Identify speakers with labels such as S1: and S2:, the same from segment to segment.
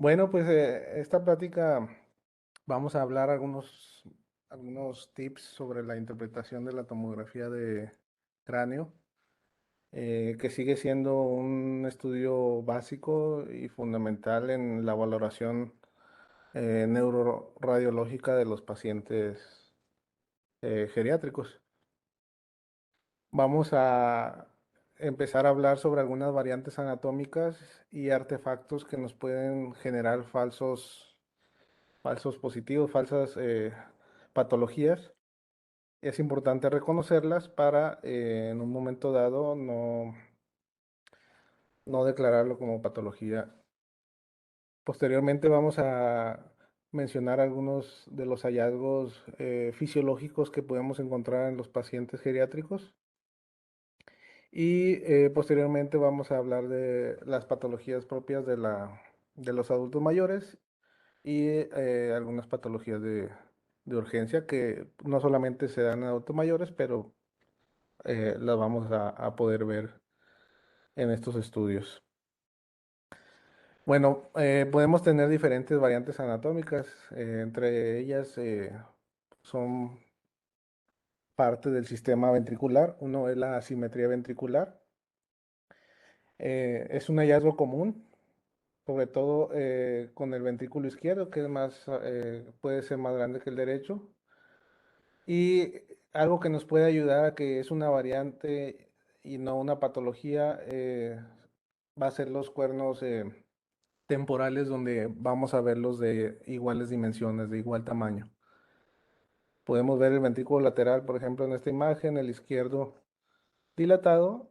S1: Bueno, pues esta plática vamos a hablar algunos tips sobre la interpretación de la tomografía de cráneo, que sigue siendo un estudio básico y fundamental en la valoración neuroradiológica de los pacientes geriátricos. Vamos a empezar a hablar sobre algunas variantes anatómicas y artefactos que nos pueden generar falsos positivos, falsas patologías. Es importante reconocerlas para en un momento dado no declararlo como patología. Posteriormente vamos a mencionar algunos de los hallazgos fisiológicos que podemos encontrar en los pacientes geriátricos y posteriormente vamos a hablar de las patologías propias de los adultos mayores y algunas patologías de urgencia que no solamente se dan en adultos mayores, pero las vamos a poder ver en estos estudios. Bueno, podemos tener diferentes variantes anatómicas, entre ellas son parte del sistema ventricular. Uno es la asimetría ventricular. Es un hallazgo común, sobre todo con el ventrículo izquierdo, que es puede ser más grande que el derecho. Y algo que nos puede ayudar a que es una variante y no una patología, va a ser los cuernos temporales donde vamos a verlos de iguales dimensiones, de igual tamaño. Podemos ver el ventrículo lateral, por ejemplo, en esta imagen, el izquierdo dilatado,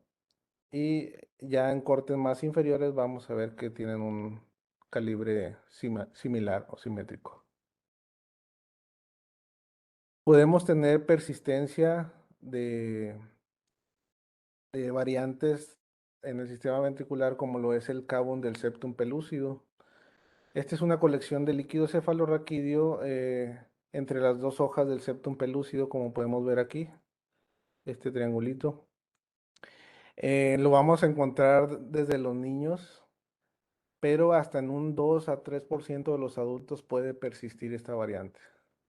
S1: y ya en cortes más inferiores vamos a ver que tienen un calibre similar o simétrico. Podemos tener persistencia de variantes en el sistema ventricular como lo es el cavum del septum pelúcido. Esta es una colección de líquido cefalorraquídeo entre las dos hojas del septum pelúcido, como podemos ver aquí, este triangulito. Lo vamos a encontrar desde los niños, pero hasta en un 2 a 3% de los adultos puede persistir esta variante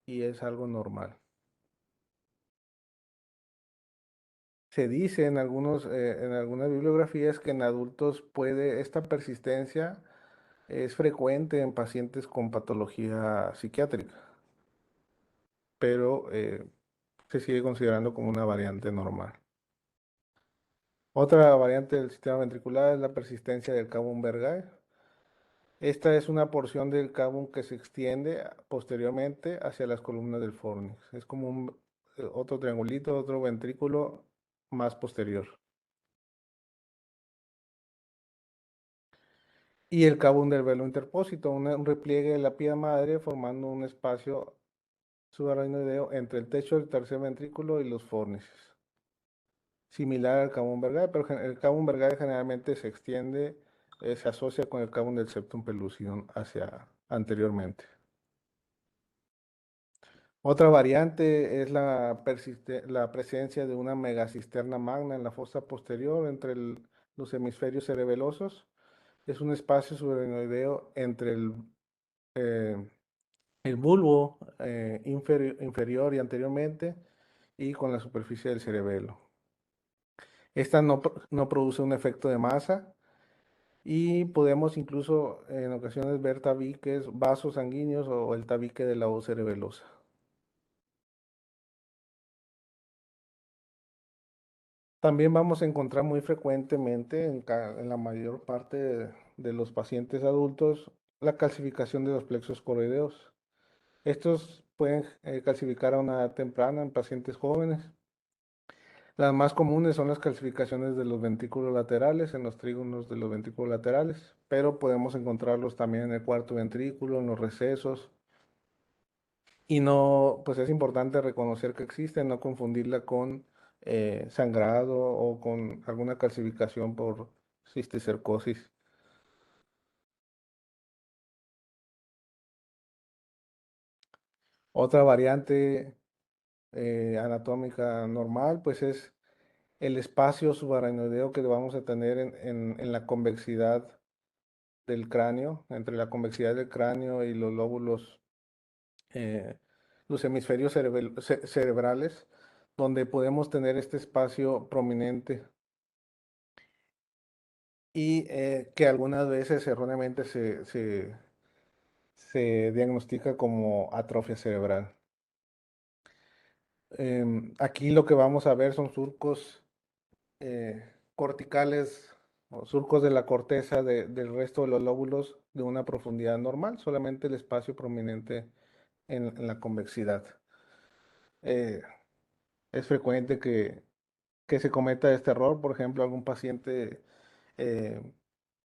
S1: y es algo normal. Se dice en algunas bibliografías que en adultos esta persistencia es frecuente en pacientes con patología psiquiátrica, pero se sigue considerando como una variante normal. Otra variante del sistema ventricular es la persistencia del cavum vergae. Esta es una porción del cavum que se extiende posteriormente hacia las columnas del fornix. Es como otro triangulito, otro ventrículo más posterior. Y el cavum del velo interpósito, un repliegue de la pía madre formando un espacio subaracnoideo entre el techo del tercer ventrículo y los fornices. Similar al cavum vergae, pero el cavum vergae generalmente se extiende, se asocia con el cavum del septum pellucidum hacia anteriormente. Otra variante es la presencia de una megacisterna magna en la fosa posterior entre los hemisferios cerebelosos. Es un espacio subaracnoideo entre eh, el bulbo inferior y anteriormente y con la superficie del cerebelo. Esta no produce un efecto de masa y podemos incluso en ocasiones ver tabiques, vasos sanguíneos o el tabique de la voz cerebelosa. También vamos a encontrar muy frecuentemente en la mayor parte de los pacientes adultos la calcificación de los plexos coroideos. Estos pueden calcificar a una edad temprana en pacientes jóvenes. Las más comunes son las calcificaciones de los ventrículos laterales, en los trígonos de los ventrículos laterales, pero podemos encontrarlos también en el cuarto ventrículo, en los recesos. Y no, pues es importante reconocer que existe, no confundirla con sangrado o con alguna calcificación por cisticercosis. Otra variante anatómica normal, pues es el espacio subaracnoideo que vamos a tener en la convexidad del cráneo, entre la convexidad del cráneo y los lóbulos, eh, los hemisferios cerebrales, donde podemos tener este espacio prominente y que algunas veces erróneamente se diagnostica como atrofia cerebral. Aquí lo que vamos a ver son surcos corticales o surcos de la corteza del resto de los lóbulos de una profundidad normal, solamente el espacio prominente en la convexidad. Eh, es frecuente que se cometa este error, por ejemplo, algún paciente eh,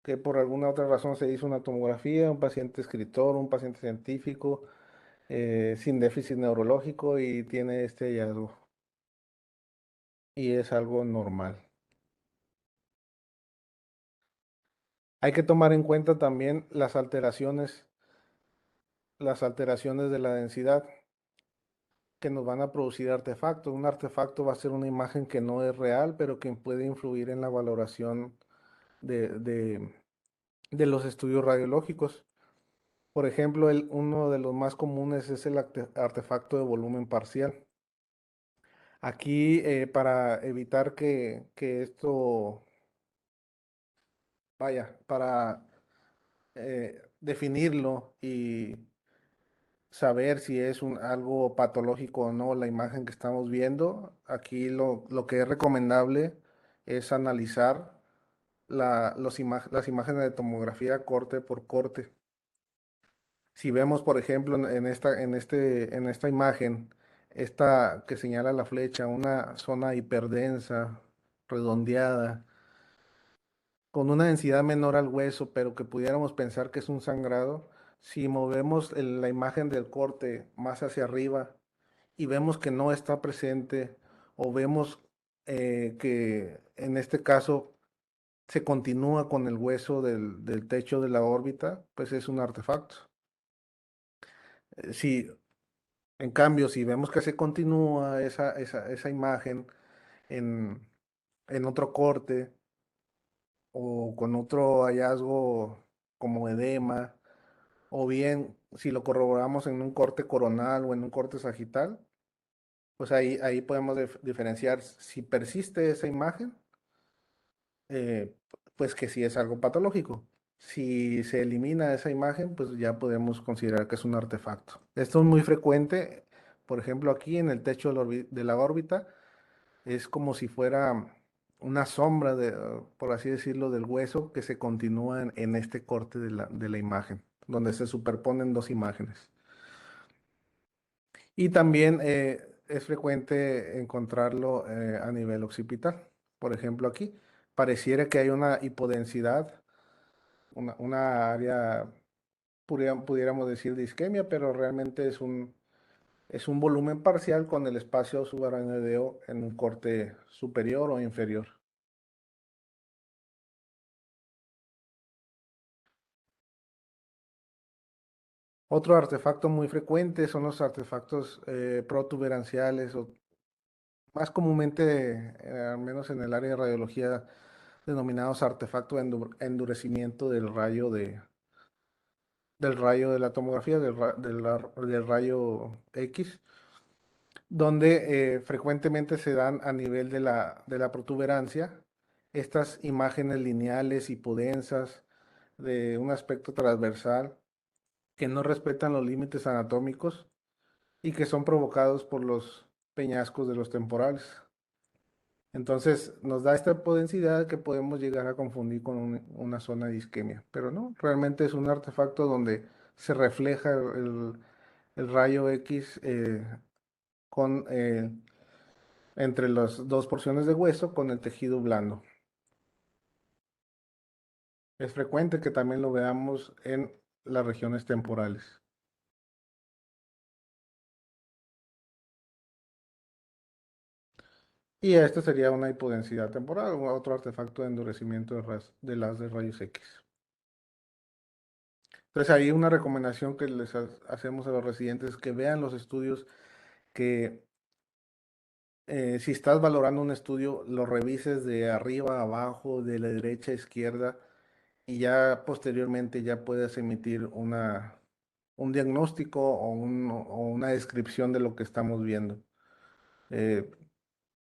S1: que por alguna otra razón se hizo una tomografía, un paciente escritor, un paciente científico, sin déficit neurológico y tiene este hallazgo. Y es algo normal. Hay que tomar en cuenta también las alteraciones de la densidad que nos van a producir artefactos. Un artefacto va a ser una imagen que no es real, pero que puede influir en la valoración de, de- de los estudios radiológicos. Por ejemplo, uno de los más comunes es el artefacto de volumen parcial. Aquí, para evitar que esto vaya, para definirlo y saber si es algo patológico o no la imagen que estamos viendo, aquí lo que es recomendable es analizar las imágenes de tomografía corte por corte. Si vemos, por ejemplo, en esta imagen, esta que señala la flecha, una zona hiperdensa, redondeada, con una densidad menor al hueso, pero que pudiéramos pensar que es un sangrado, si movemos la imagen del corte más hacia arriba y vemos que no está presente o vemos que en este caso se continúa con el hueso del techo de la órbita, pues es un artefacto. Si, en cambio, si vemos que se continúa esa imagen en, en otro corte o con otro hallazgo como edema, o bien si lo corroboramos en un corte coronal o en un corte sagital, pues ahí podemos diferenciar si persiste esa imagen, eh, pues que sí es algo patológico. Si se elimina esa imagen, pues ya podemos considerar que es un artefacto. Esto es muy frecuente, por ejemplo, aquí en el techo de la órbita, es como si fuera una sombra, por así decirlo, del hueso que se continúa en este corte de la imagen, donde se superponen dos imágenes. Y también es frecuente encontrarlo a nivel occipital. Por ejemplo, aquí pareciera que hay una hipodensidad, una área, pudiéramos decir, de isquemia, pero realmente es un volumen parcial con el espacio subaracnoideo en un corte superior o inferior. Otro artefacto muy frecuente son los artefactos protuberanciales o más comúnmente, al menos en el área de radiología, denominados artefactos de endurecimiento del rayo de la tomografía, del rayo X, donde frecuentemente se dan a nivel de la protuberancia estas imágenes lineales hipodensas de un aspecto transversal que no respetan los límites anatómicos y que son provocados por los peñascos de los temporales. Entonces nos da esta potencialidad que podemos llegar a confundir con una zona de isquemia, pero no, realmente es un artefacto donde se refleja el rayo X con, entre las dos porciones de hueso con el tejido blando. Es frecuente que también lo veamos en las regiones temporales. Y este sería una hipodensidad temporal, o otro artefacto de endurecimiento de las de rayos X. Entonces ahí una recomendación que les hacemos a los residentes es que vean los estudios, que si estás valorando un estudio, lo revises de arriba a abajo, de la derecha a izquierda, y ya posteriormente ya puedes emitir un diagnóstico o una descripción de lo que estamos viendo. Eh,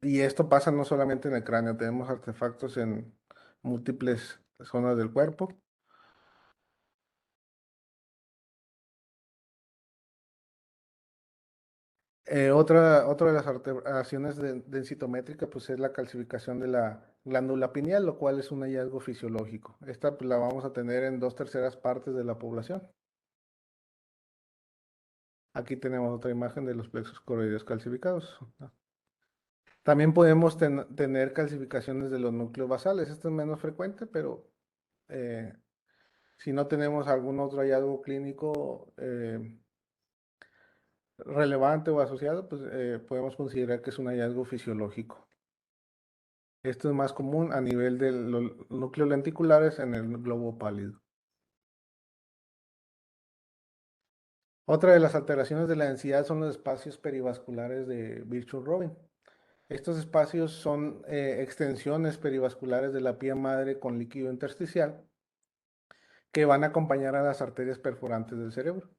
S1: y esto pasa no solamente en el cráneo, tenemos artefactos en múltiples zonas del cuerpo. Otra de las alteraciones densitométricas pues es la calcificación de la glándula pineal, lo cual es un hallazgo fisiológico. Esta pues, la vamos a tener en 2/3 partes de la población. Aquí tenemos otra imagen de los plexos coroides calcificados. También podemos tener calcificaciones de los núcleos basales. Esto es menos frecuente, pero eh, si no tenemos algún otro hallazgo clínico relevante o asociado, pues podemos considerar que es un hallazgo fisiológico. Esto es más común a nivel de los núcleos lenticulares en el globo pálido. Otra de las alteraciones de la densidad son los espacios perivasculares de Virchow-Robin. Estos espacios son extensiones perivasculares de la pía madre con líquido intersticial que van a acompañar a las arterias perforantes del cerebro.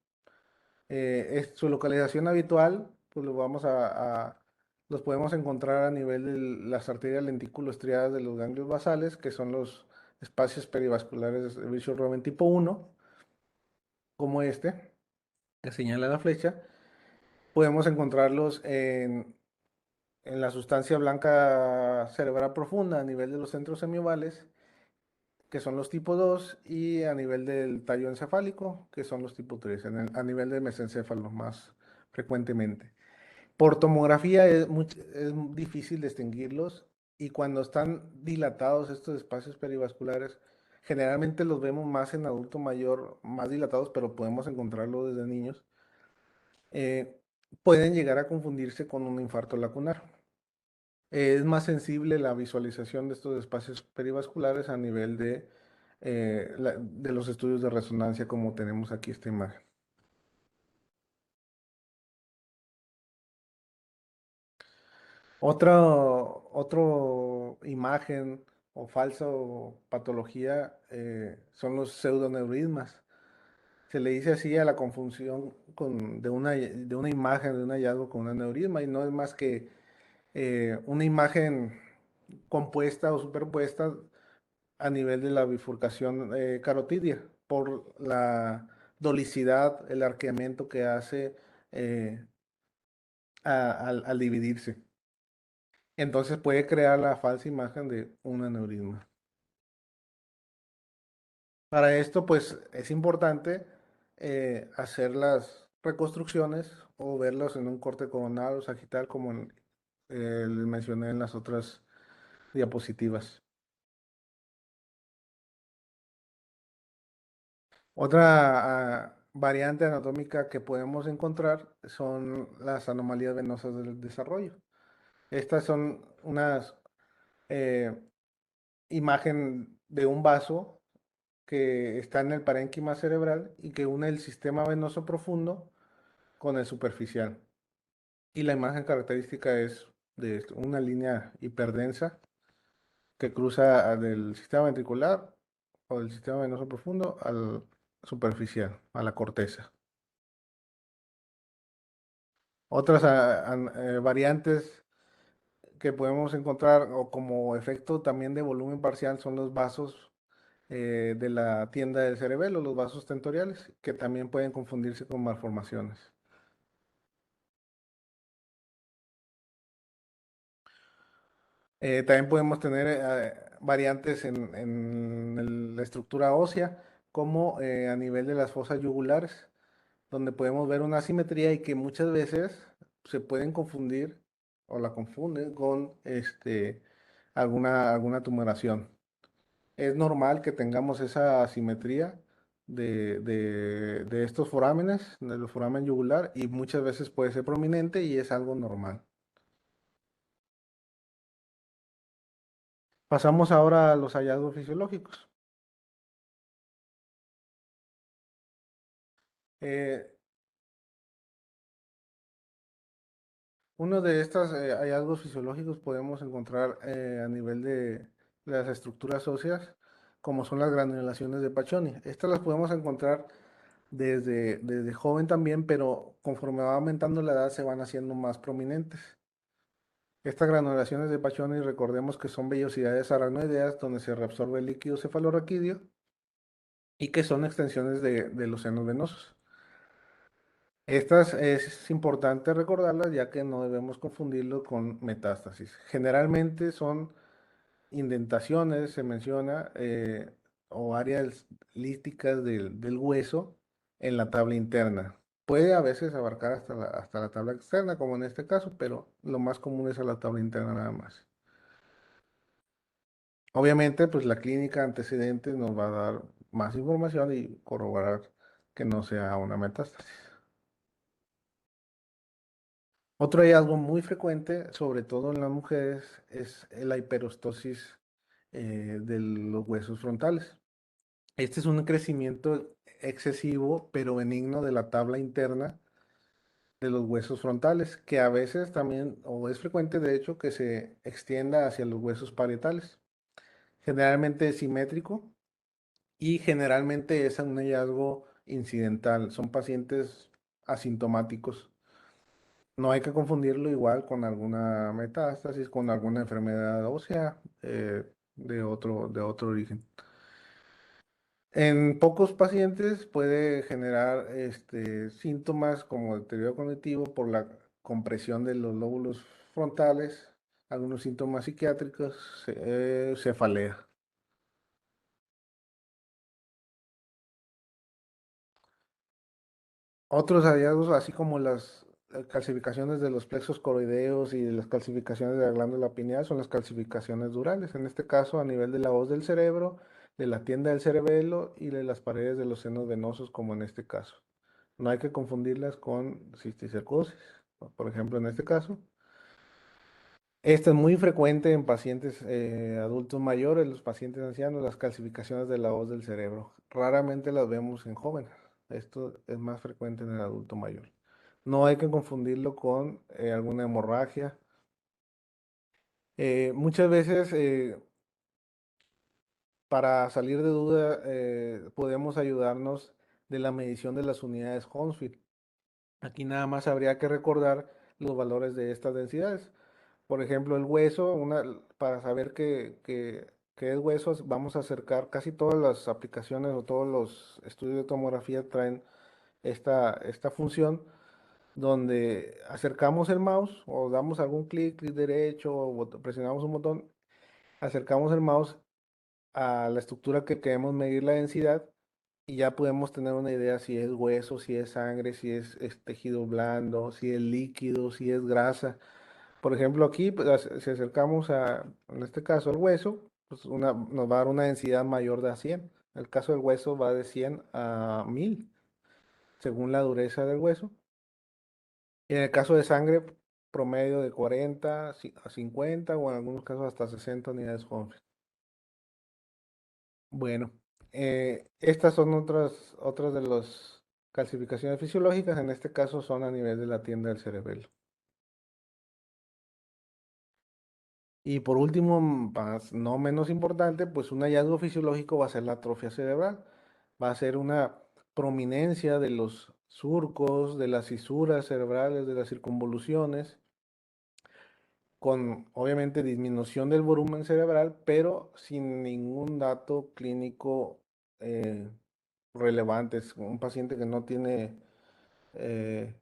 S1: Su localización habitual, pues los podemos encontrar a nivel de las arterias lenticulostriadas de los ganglios basales, que son los espacios perivasculares de Virchow-Robin tipo 1, como este, que señala la flecha. Podemos encontrarlos en la sustancia blanca cerebral profunda a nivel de los centros semiovales, que son los tipo 2, y a nivel del tallo encefálico, que son los tipo 3, a nivel del mesencéfalo más frecuentemente. Por tomografía es difícil distinguirlos y cuando están dilatados estos espacios perivasculares, generalmente los vemos más en adulto mayor, más dilatados, pero podemos encontrarlo desde niños. eh, Pueden llegar a confundirse con un infarto lacunar. Es más sensible la visualización de estos espacios perivasculares a nivel de los estudios de resonancia como tenemos aquí esta imagen. Otro imagen o falsa patología son los pseudoneurismas. Se le dice así a la confusión de una imagen, de un hallazgo con un aneurisma y no es más que una imagen compuesta o superpuesta a nivel de la bifurcación carotidia por la dolicidad, el arqueamiento que hace eh, al dividirse. Entonces puede crear la falsa imagen de un aneurisma. Para esto, pues es importante hacer las reconstrucciones o verlos en un corte coronal o sagital, como les mencioné en las otras diapositivas. Otra variante anatómica que podemos encontrar son las anomalías venosas del desarrollo. Estas son unas eh, imagen de un vaso que está en el parénquima cerebral y que une el sistema venoso profundo con el superficial. Y la imagen característica es de una línea hiperdensa que cruza del sistema ventricular o del sistema venoso profundo al superficial, a la corteza. Otras variantes que podemos encontrar o como efecto también de volumen parcial son los vasos de la tienda del cerebelo, los vasos tentoriales, que también pueden confundirse con malformaciones. También podemos tener variantes en la estructura ósea, como a nivel de las fosas yugulares, donde podemos ver una asimetría y que muchas veces se pueden confundir o la confunden con alguna tumoración. Es normal que tengamos esa asimetría de estos forámenes, del foramen yugular, y muchas veces puede ser prominente y es algo normal. Pasamos ahora a los hallazgos fisiológicos. Eh, Uno de estos hallazgos fisiológicos podemos encontrar a nivel de las estructuras óseas, como son las granulaciones de Paccioni. Estas las podemos encontrar desde joven también, pero conforme va aumentando la edad se van haciendo más prominentes. Estas granulaciones de Paccioni, recordemos que son vellosidades aracnoideas donde se reabsorbe el líquido cefalorraquídeo y que son extensiones de los senos venosos. Estas es importante recordarlas ya que no debemos confundirlo con metástasis. Generalmente son indentaciones, se menciona, o áreas líticas del hueso en la tabla interna. Puede a veces abarcar hasta la tabla externa, como en este caso, pero lo más común es a la tabla interna nada más. Obviamente, pues la clínica antecedente nos va a dar más información y corroborar que no sea una metástasis. Otro hallazgo muy frecuente, sobre todo en las mujeres, es la hiperostosis de los huesos frontales. Este es un crecimiento excesivo, pero benigno de la tabla interna de los huesos frontales, que a veces también, o es frecuente de hecho, que se extienda hacia los huesos parietales. Generalmente es simétrico y generalmente es un hallazgo incidental. Son pacientes asintomáticos. No hay que confundirlo igual con alguna metástasis, con alguna enfermedad ósea de otro origen. En pocos pacientes puede generar síntomas como deterioro cognitivo por la compresión de los lóbulos frontales, algunos síntomas psiquiátricos, cefalea. Otros hallazgos, así como las calcificaciones de los plexos coroideos y de las calcificaciones de la glándula pineal, son las calcificaciones durales. En este caso, a nivel de la hoz del cerebro, de la tienda del cerebelo y de las paredes de los senos venosos, como en este caso. No hay que confundirlas con cisticercosis, por ejemplo, en este caso. Esto es muy frecuente en pacientes adultos mayores, los pacientes ancianos, las calcificaciones de la hoz del cerebro. Raramente las vemos en jóvenes. Esto es más frecuente en el adulto mayor. No hay que confundirlo con alguna hemorragia. Muchas veces, para salir de duda, podemos ayudarnos de la medición de las unidades Hounsfield. Aquí nada más habría que recordar los valores de estas densidades. Por ejemplo, el hueso, para saber que es hueso, vamos a acercar, casi todas las aplicaciones o todos los estudios de tomografía traen esta función donde acercamos el mouse o damos algún clic derecho o presionamos un botón, acercamos el mouse a la estructura que queremos medir la densidad y ya podemos tener una idea si es hueso, si es sangre, si es tejido blando, si es líquido, si es grasa. Por ejemplo, aquí, pues, si acercamos en este caso, al hueso, pues nos va a dar una densidad mayor de 100. El caso del hueso va de 100 a 1000, según la dureza del hueso. Y en el caso de sangre, promedio de 40 a 50 o en algunos casos hasta 60 unidades Hounsfield. Bueno, estas son otras de las calcificaciones fisiológicas. En este caso son a nivel de la tienda del cerebelo. Y por último, no menos importante, pues un hallazgo fisiológico va a ser la atrofia cerebral. Va a ser una prominencia de los surcos, de las fisuras cerebrales, de las circunvoluciones, con obviamente disminución del volumen cerebral, pero sin ningún dato clínico eh, relevante. Es un paciente que no tiene eh,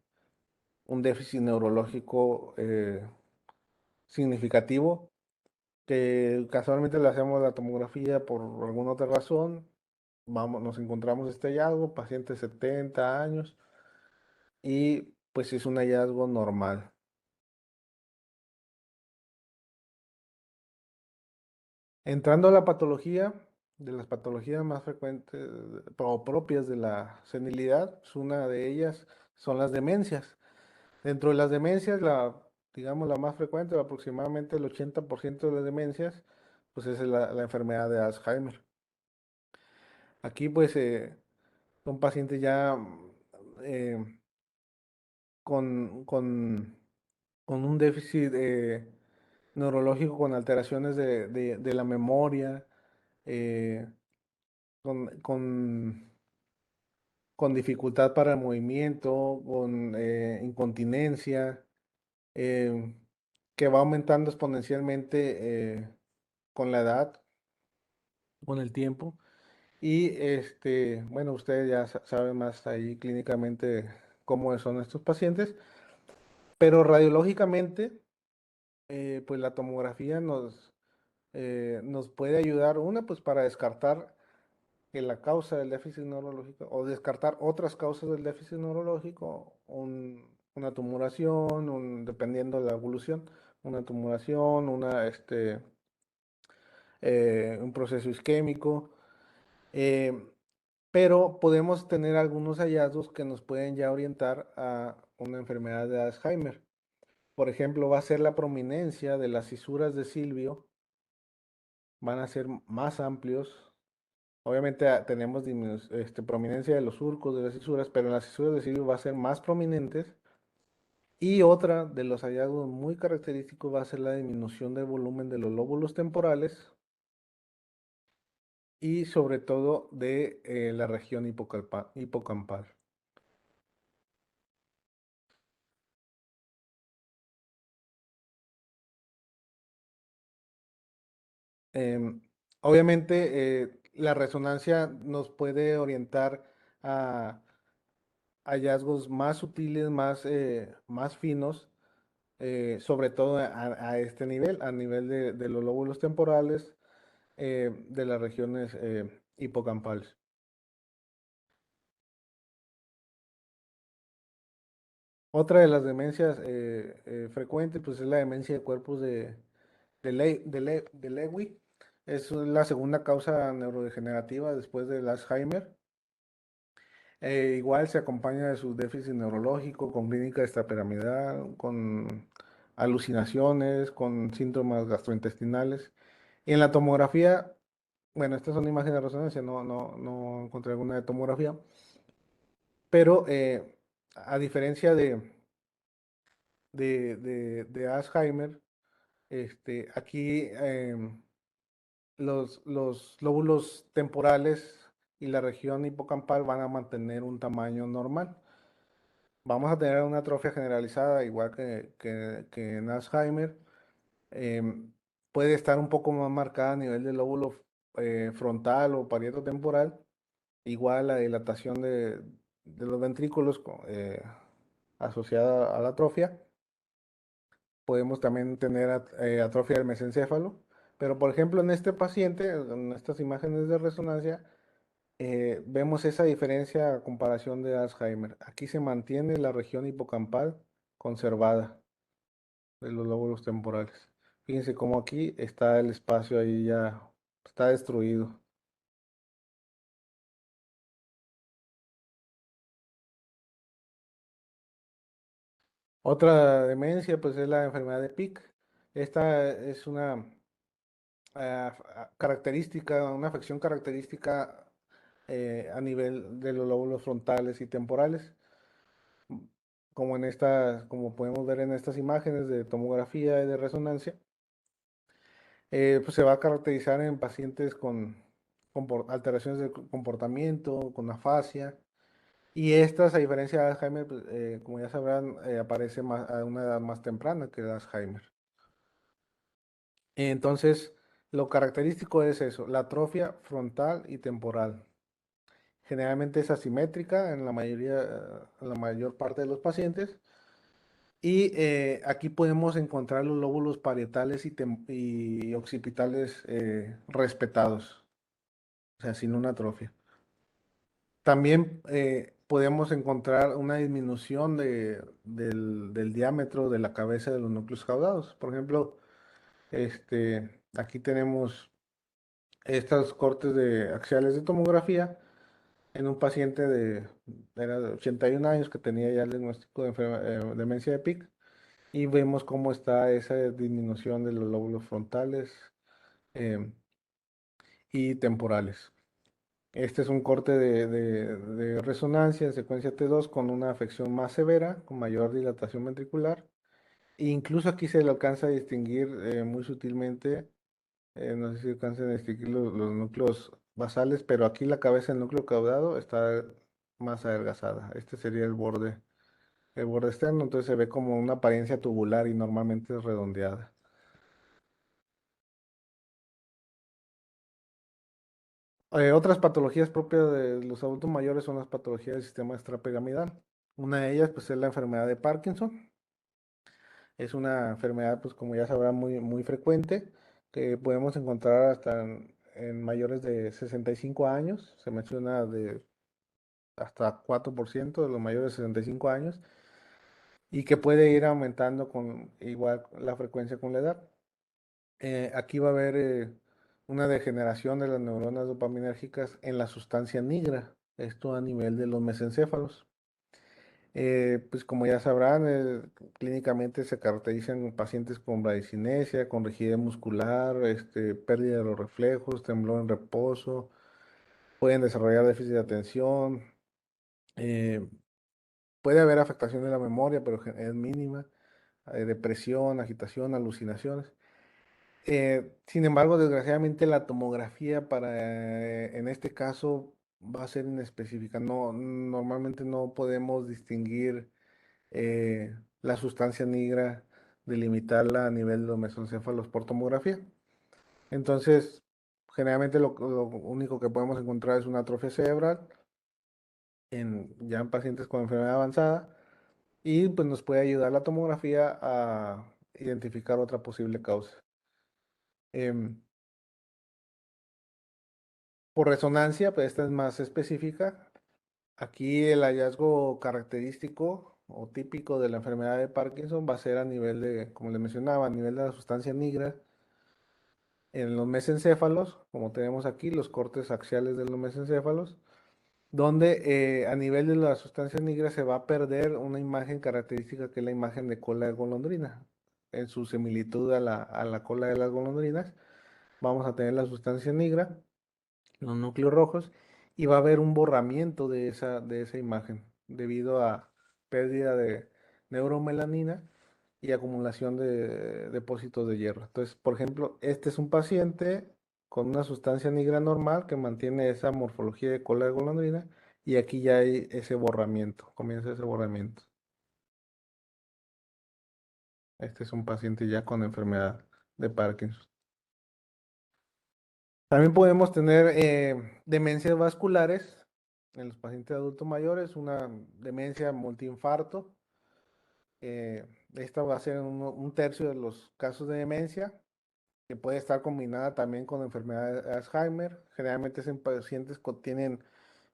S1: un déficit neurológico significativo, que casualmente le hacemos la tomografía por alguna otra razón, nos encontramos este hallazgo, paciente de 70 años, y pues es un hallazgo normal. Entrando a la patología, de las patologías más frecuentes o propias de la senilidad, pues una de ellas son las demencias. Dentro de las demencias, digamos, la más frecuente, aproximadamente el 80% de las demencias, pues es la enfermedad de Alzheimer. Aquí pues son pacientes ya eh, con, con, con un déficit neurológico, con alteraciones de la memoria, con, con, con dificultad para el movimiento, con incontinencia, eh, que va aumentando exponencialmente con la edad, con el tiempo. Y bueno, ustedes ya saben más ahí clínicamente cómo son estos pacientes, pero radiológicamente, pues la tomografía nos puede ayudar, una, pues para descartar que la causa del déficit neurológico o descartar otras causas del déficit neurológico, una tumoración, dependiendo de la evolución, una tumoración, un proceso isquémico. eh, pero podemos tener algunos hallazgos que nos pueden ya orientar a una enfermedad de Alzheimer. Por ejemplo, va a ser la prominencia de las cisuras de Silvio, van a ser más amplios. Obviamente tenemos prominencia de los surcos, de las cisuras, pero en las cisuras de Silvio va a ser más prominentes. Y otra de los hallazgos muy característicos va a ser la disminución del volumen de los lóbulos temporales y sobre todo de la región hipocampal. Em, Obviamente, la resonancia nos puede orientar a hallazgos más sutiles, más finos, sobre todo a este nivel, a nivel de los lóbulos temporales, de las regiones hipocampales. Otra de las demencias frecuentes, pues es la demencia de cuerpos de Lewy. Es la segunda causa neurodegenerativa después del Alzheimer. Igual se acompaña de su déficit neurológico, con clínica extrapiramidal, con alucinaciones, con síntomas gastrointestinales. Y en la tomografía, bueno, estas son imágenes de resonancia, no encontré alguna de tomografía, pero a diferencia de Alzheimer, aquí los lóbulos temporales y la región hipocampal van a mantener un tamaño normal. Vamos a tener una atrofia generalizada, igual que en Alzheimer. Em, Puede estar un poco más marcada a nivel del lóbulo frontal o parieto-temporal. Igual la dilatación de los ventrículos asociada a la atrofia. Podemos también tener atrofia del mesencéfalo. Pero, por ejemplo, en este paciente, en estas imágenes de resonancia, vemos esa diferencia a comparación de Alzheimer. Aquí se mantiene la región hipocampal conservada de los lóbulos temporales. Fíjense cómo aquí está el espacio ahí ya, está destruido. Otra demencia, pues es la enfermedad de Pick. Esta es una característica, una afección característica a nivel de los lóbulos frontales y temporales, como podemos ver en estas imágenes de tomografía y de resonancia. Pues se va a caracterizar en pacientes con alteraciones de comportamiento, con afasia. Y estas, a diferencia de Alzheimer, pues, como ya sabrán, aparece a una edad más temprana que el Alzheimer. Entonces, lo característico es eso, la atrofia frontal y temporal. Generalmente es asimétrica en la mayor parte de los pacientes. Y aquí podemos encontrar los lóbulos parietales y occipitales respetados, o sea, sin una atrofia. También podemos encontrar una disminución del diámetro de la cabeza de los núcleos caudados. Por ejemplo, aquí tenemos estos cortes de axiales de tomografía en un paciente era de 81 años que tenía ya el diagnóstico de demencia de Pick. Y vemos cómo está esa disminución de los lóbulos frontales y temporales. Este es un corte de resonancia en secuencia T2 con una afección más severa, con mayor dilatación ventricular. E incluso aquí se le alcanza a distinguir muy sutilmente, no sé si alcanzan a distinguir los núcleos basales, pero aquí la cabeza del núcleo caudado está más adelgazada. Este sería el borde externo, entonces se ve como una apariencia tubular y normalmente es redondeada. Otras patologías propias de los adultos mayores son las patologías del sistema extrapiramidal. Una de ellas, pues, es la enfermedad de Parkinson. Es una enfermedad, pues, como ya sabrán, muy frecuente, que podemos encontrar hasta en mayores de 65 años. Se menciona de hasta 4% de los mayores de 65 años y que puede ir aumentando con igual la frecuencia con la edad. Aquí va a haber una degeneración de las neuronas dopaminérgicas en la sustancia nigra, esto a nivel de los mesencéfalos. Pues como ya sabrán, clínicamente se caracterizan pacientes con bradicinesia, con rigidez muscular, pérdida de los reflejos, temblor en reposo, pueden desarrollar déficit de atención, eh, puede haber afectación de la memoria, pero es mínima, depresión, agitación, alucinaciones. Sin embargo, desgraciadamente la tomografía en este caso va a ser inespecífica. No, normalmente no podemos distinguir la sustancia negra, delimitarla a nivel de los mesencéfalos por tomografía. Entonces, generalmente lo único que podemos encontrar es una atrofia cerebral ya en pacientes con enfermedad avanzada y pues nos puede ayudar la tomografía a identificar otra posible causa. Em, por resonancia, pues esta es más específica. Aquí el hallazgo característico o típico de la enfermedad de Parkinson va a ser a nivel de, como le mencionaba, a nivel de la sustancia negra en los mesencéfalos, como tenemos aquí los cortes axiales de los mesencéfalos, donde a nivel de la sustancia negra se va a perder una imagen característica que es la imagen de cola de golondrina. En su similitud a la cola de las golondrinas, vamos a tener la sustancia negra, los núcleos rojos, y va a haber un borramiento de esa imagen debido a pérdida de neuromelanina y acumulación de depósitos de hierro. Entonces, por ejemplo, este es un paciente con una sustancia negra normal que mantiene esa morfología de cola de golondrina y aquí ya hay ese borramiento, comienza ese borramiento. Este es un paciente ya con enfermedad de Parkinson. También podemos tener demencias vasculares en los pacientes adultos mayores, una demencia multiinfarto. Esta va a ser un tercio de los casos de demencia, que puede estar combinada también con enfermedad de Alzheimer. Generalmente es en pacientes que tienen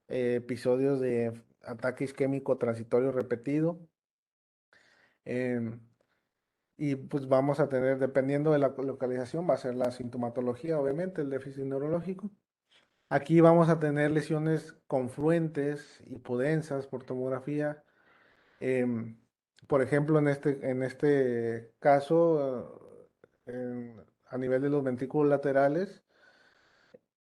S1: episodios de ataque isquémico transitorio repetido. Em, y pues vamos a tener, dependiendo de la localización, va a ser la sintomatología, obviamente, el déficit neurológico. Aquí vamos a tener lesiones confluentes, hipodensas por tomografía. Em, por ejemplo, en este caso, a nivel de los ventrículos laterales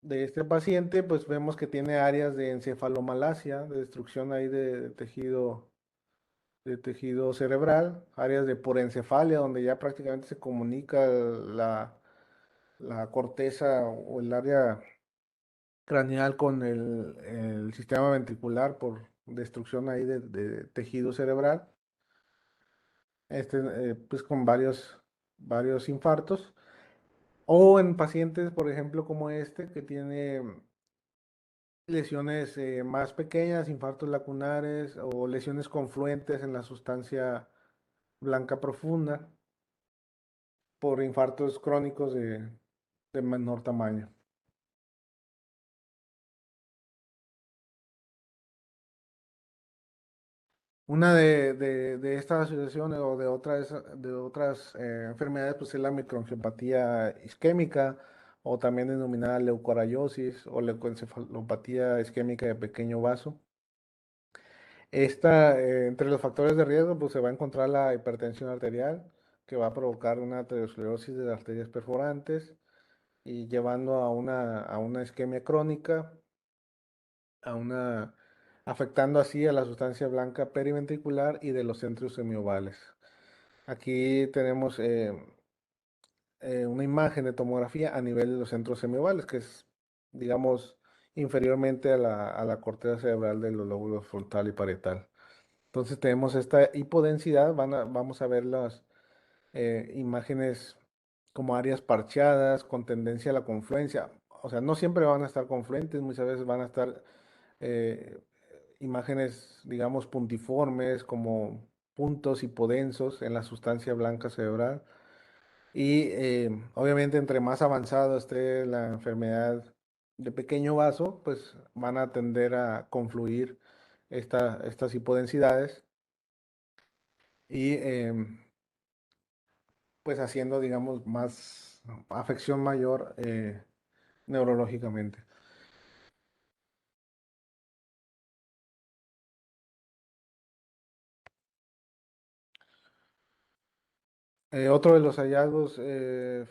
S1: de este paciente, pues vemos que tiene áreas de encefalomalacia, de destrucción ahí de tejido cerebral, áreas de porencefalia, donde ya prácticamente se comunica la corteza o el área craneal con el sistema ventricular por destrucción ahí de tejido cerebral, pues con varios infartos, o en pacientes, por ejemplo, como este, que tiene lesiones más pequeñas, infartos lacunares o lesiones confluentes en la sustancia blanca profunda por infartos crónicos de menor tamaño. Una de estas asociaciones o de otras enfermedades, pues es la microangiopatía isquémica o también denominada leucorrayosis o leucoencefalopatía isquémica de pequeño vaso. Entre los factores de riesgo, pues se va a encontrar la hipertensión arterial, que va a provocar una aterosclerosis de las arterias perforantes y llevando a una isquemia crónica, a una, afectando así a la sustancia blanca periventricular y de los centros semiovales. Aquí tenemos una imagen de tomografía a nivel de los centros semiovales, que es, digamos, inferiormente a la corteza cerebral de los lóbulos frontal y parietal. Entonces tenemos esta hipodensidad, vamos a ver las imágenes como áreas parcheadas con tendencia a la confluencia. O sea, no siempre van a estar confluentes, muchas veces van a estar eh, imágenes, digamos, puntiformes, como puntos hipodensos en la sustancia blanca cerebral. Y obviamente entre más avanzado esté la enfermedad de pequeño vaso, pues van a tender a confluir estas hipodensidades y pues haciendo, digamos, más afección mayor neurológicamente. Otro de los hallazgos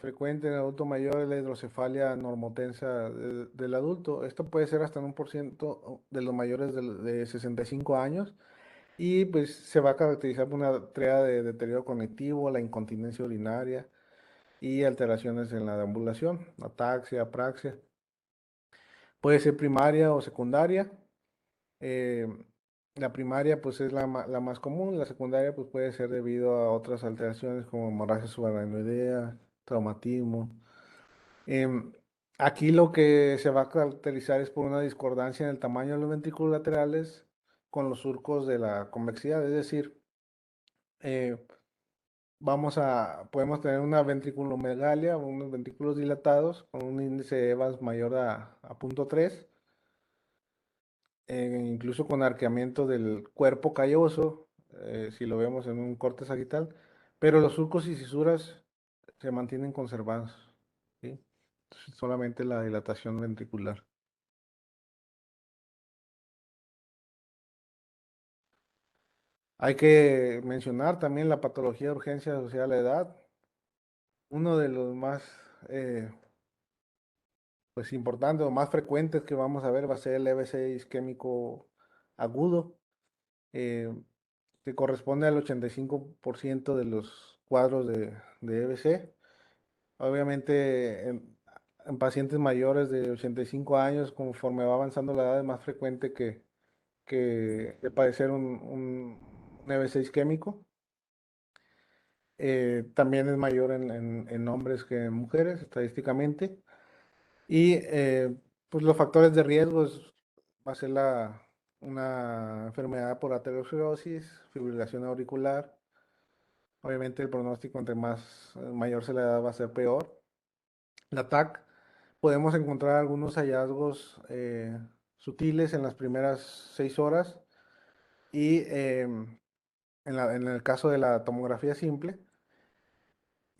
S1: frecuentes en el adulto mayor es la hidrocefalia normotensa del adulto. Esto puede ser hasta en 1% de los mayores de 65 años y pues se va a caracterizar por una tríada de deterioro cognitivo, la incontinencia urinaria y alteraciones en la deambulación, ataxia, apraxia. Puede ser primaria o secundaria. Eh, la primaria pues es la más común, la secundaria pues puede ser debido a otras alteraciones como hemorragia subarachnoidea, traumatismo. Em, Aquí lo que se va a caracterizar es por una discordancia en el tamaño de los ventrículos laterales con los surcos de la convexidad, es decir, eh, podemos tener una ventriculomegalia, unos ventrículos dilatados con un índice de Evans mayor a 0.3, incluso con arqueamiento del cuerpo calloso, si lo vemos en un corte sagital, pero los surcos y cisuras se mantienen conservados, ¿sí? Solamente la dilatación ventricular. Hay que mencionar también la patología de urgencia asociada a la edad. Uno de los más pues, importantes o más frecuentes que vamos a ver va a ser el EBC isquémico agudo, eh, que corresponde al 85% de los cuadros de EBC. Obviamente, en pacientes mayores de 85 años, conforme va avanzando la edad, es más frecuente que padecer un EBC isquémico. También es mayor en hombres que en mujeres, estadísticamente. Y pues los factores de riesgo va a ser una enfermedad por aterosclerosis, fibrilación auricular. Obviamente el pronóstico entre más mayor sea la edad va a ser peor. La TAC, podemos encontrar algunos hallazgos sutiles en las primeras 6 horas y en el caso de la tomografía simple.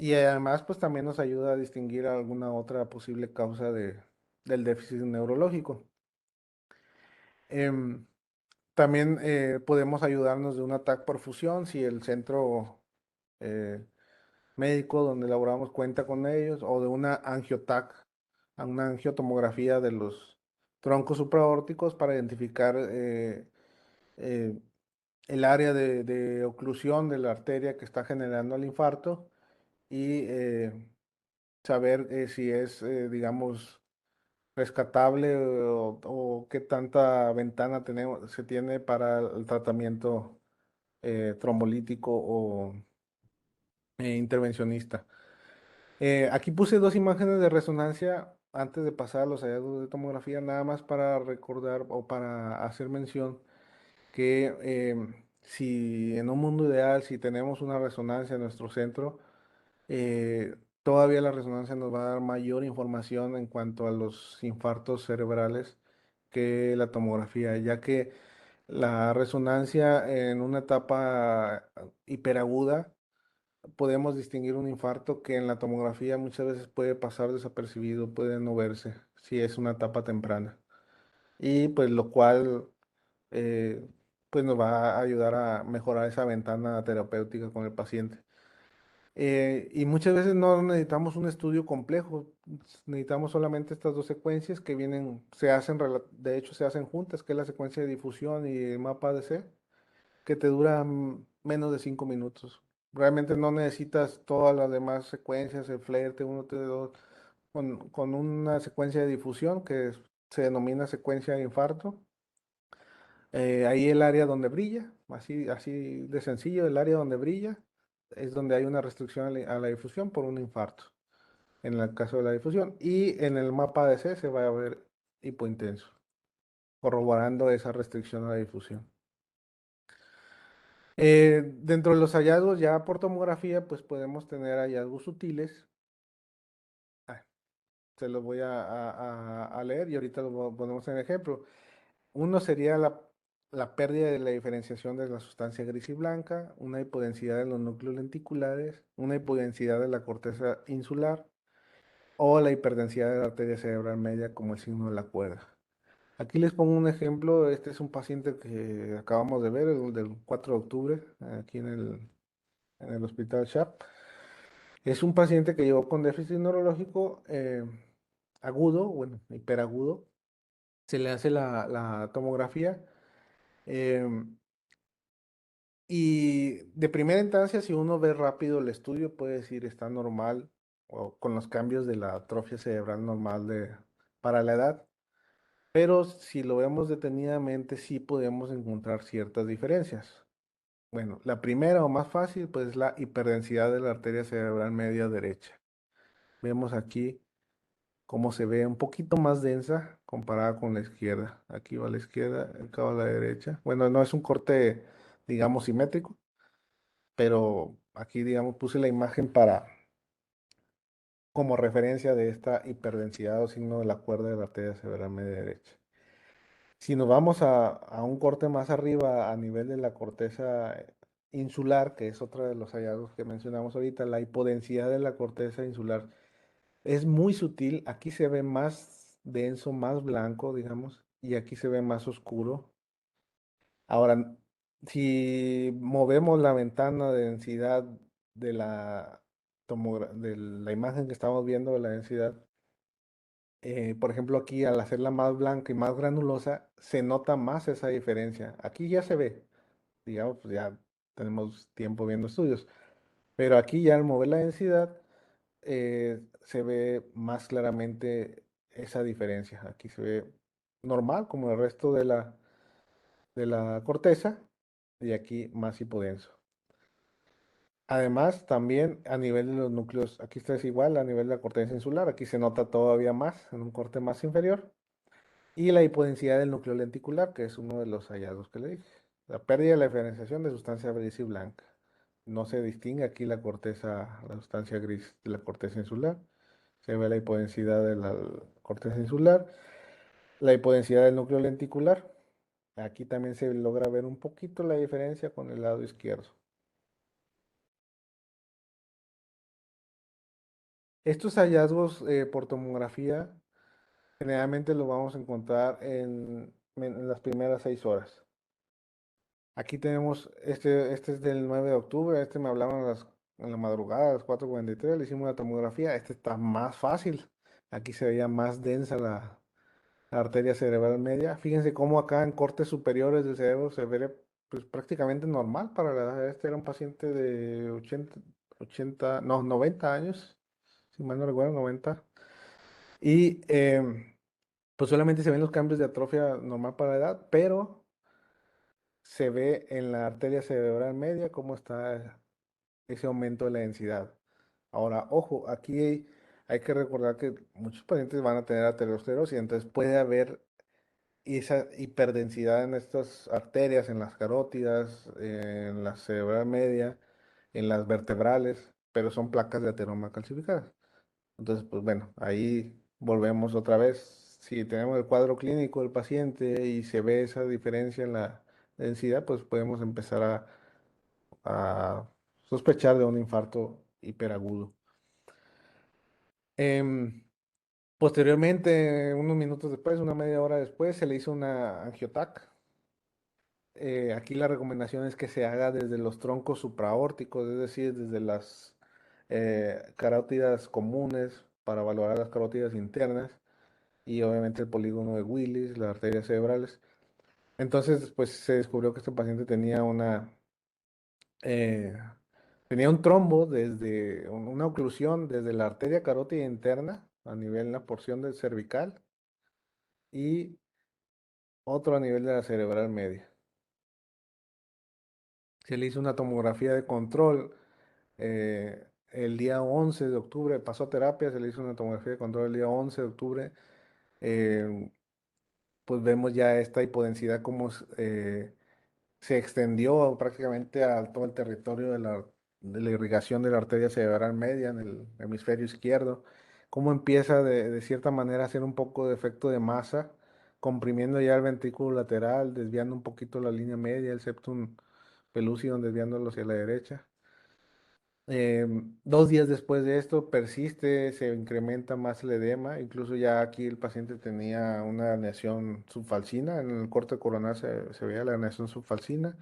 S1: Y además, pues también nos ayuda a distinguir alguna otra posible causa del déficit neurológico. Em, También podemos ayudarnos de un ataque por fusión si el centro eh, médico donde laboramos cuenta con ellos, o de una angiotac, a una angiotomografía de los troncos supraórticos para identificar eh, el área de oclusión de la arteria que está generando el infarto y saber si es, digamos, rescatable o qué tanta ventana se tiene para el tratamiento trombolítico o intervencionista. Aquí puse dos imágenes de resonancia antes de pasar a los hallazgos de tomografía, nada más para recordar o para hacer mención que si en un mundo ideal, si tenemos una resonancia en nuestro centro, todavía la resonancia nos va a dar mayor información en cuanto a los infartos cerebrales que la tomografía, ya que la resonancia en una etapa hiperaguda podemos distinguir un infarto que en la tomografía muchas veces puede pasar desapercibido, puede no verse si es una etapa temprana. Y pues lo cual eh, pues nos va a ayudar a mejorar esa ventana terapéutica con el paciente. Y muchas veces no necesitamos un estudio complejo, necesitamos solamente estas dos secuencias que vienen, de hecho se hacen juntas, que es la secuencia de difusión y el mapa ADC, que te duran menos de 5 minutos. Realmente no necesitas todas las demás secuencias, el FLAIR, T1, T2, con una secuencia de difusión que se denomina secuencia de infarto. Ahí el área donde brilla, así de sencillo, el área donde brilla es donde hay una restricción a la difusión por un infarto, en el caso de la difusión. Y en el mapa ADC se va a ver hipointenso, corroborando esa restricción a la difusión. Dentro de los hallazgos ya por tomografía, pues podemos tener hallazgos sutiles. Ah, se los voy a leer y ahorita lo ponemos en ejemplo. Uno sería la pérdida de la diferenciación de la sustancia gris y blanca, una hipodensidad de los núcleos lenticulares, una hipodensidad de la corteza insular o la hiperdensidad de la arteria cerebral media como el signo de la cuerda. Aquí les pongo un ejemplo. Este es un paciente que acabamos de ver, el del 4 de octubre, aquí en el Hospital Sharp. Es un paciente que llegó con déficit neurológico agudo, bueno, hiperagudo. Se le hace la tomografía. em, Y de primera instancia, si uno ve rápido el estudio, puede decir está normal o con los cambios de la atrofia cerebral normal para la edad. Pero si lo vemos detenidamente, sí podemos encontrar ciertas diferencias. Bueno, la primera o más fácil, pues es la hiperdensidad de la arteria cerebral media derecha. Vemos aquí cómo se ve un poquito más densa comparada con la izquierda. Aquí va a la izquierda, acá va a la derecha. Bueno, no es un corte, digamos, simétrico, pero aquí, digamos, puse la imagen como referencia de esta hiperdensidad o signo de la cuerda de la arteria cerebral media derecha. Si nos vamos a un corte más arriba, a nivel de la corteza insular, que es otro de los hallazgos que mencionamos ahorita, la hipodensidad de la corteza insular es muy sutil. Aquí se ve más denso, más blanco, digamos, y aquí se ve más oscuro. Ahora, si movemos la ventana de densidad de de la imagen que estamos viendo de la densidad, por ejemplo, aquí al hacerla más blanca y más granulosa, se nota más esa diferencia. Aquí ya se ve, digamos, pues ya tenemos tiempo viendo estudios, pero aquí ya al mover la densidad, se ve más claramente esa diferencia. Aquí se ve normal como el resto de la corteza y aquí más hipodenso. Además, también a nivel de los núcleos, aquí está es igual, a nivel de la corteza insular, aquí se nota todavía más, en un corte más inferior. Y la hipodensidad del núcleo lenticular, que es uno de los hallazgos que le dije. La pérdida de la diferenciación de sustancia gris y blanca. No se distingue aquí la corteza, la sustancia gris de la corteza insular. Se ve la hipodensidad de la corteza insular, la hipodensidad del núcleo lenticular. Aquí también se logra ver un poquito la diferencia con el lado izquierdo. Estos hallazgos por tomografía generalmente lo vamos a encontrar en las primeras 6 horas. Aquí tenemos, este es del 9 de octubre, este me hablaban en la madrugada, a las 4:43, le hicimos la tomografía, este está más fácil. Aquí se veía más densa la arteria cerebral media. Fíjense cómo acá en cortes superiores del cerebro se ve pues, prácticamente normal para la edad. Este era un paciente de 80, no, 90 años, si mal no recuerdo, 90. Y pues solamente se ven los cambios de atrofia normal para la edad, pero se ve en la arteria cerebral media cómo está ese aumento de la densidad. Ahora, ojo, aquí hay que recordar que muchos pacientes van a tener aterosclerosis, entonces puede haber esa hiperdensidad en estas arterias, en las carótidas, en la cerebral media, en las vertebrales, pero son placas de ateroma calcificadas. Entonces, pues bueno, ahí volvemos otra vez. Si tenemos el cuadro clínico del paciente y se ve esa diferencia en la densidad, pues podemos empezar a sospechar de un infarto hiperagudo. Em, Posteriormente, unos minutos después, una media hora después, se le hizo una angiotac. Aquí la recomendación es que se haga desde los troncos supraórticos, es decir, desde las carótidas comunes para valorar las carótidas internas y obviamente el polígono de Willis, las arterias cerebrales. Entonces, pues se descubrió que este paciente eh, tenía un trombo desde una oclusión desde la arteria carótida interna a nivel de la porción del cervical y otro a nivel de la cerebral media. Se le hizo una tomografía de control el día 11 de octubre, pasó a terapia, se le hizo una tomografía de control el día 11 de octubre. eh, pues vemos ya esta hipodensidad como se extendió prácticamente a todo el territorio de la irrigación de la arteria cerebral media en el hemisferio izquierdo, cómo empieza de cierta manera a hacer un poco de efecto de masa, comprimiendo ya el ventrículo lateral, desviando un poquito la línea media, el septum pellucidum, desviándolo hacia la derecha. 2 días después de esto persiste, se incrementa más el edema, incluso ya aquí el paciente tenía una herniación subfalcina, en el corte coronal se veía la herniación subfalcina,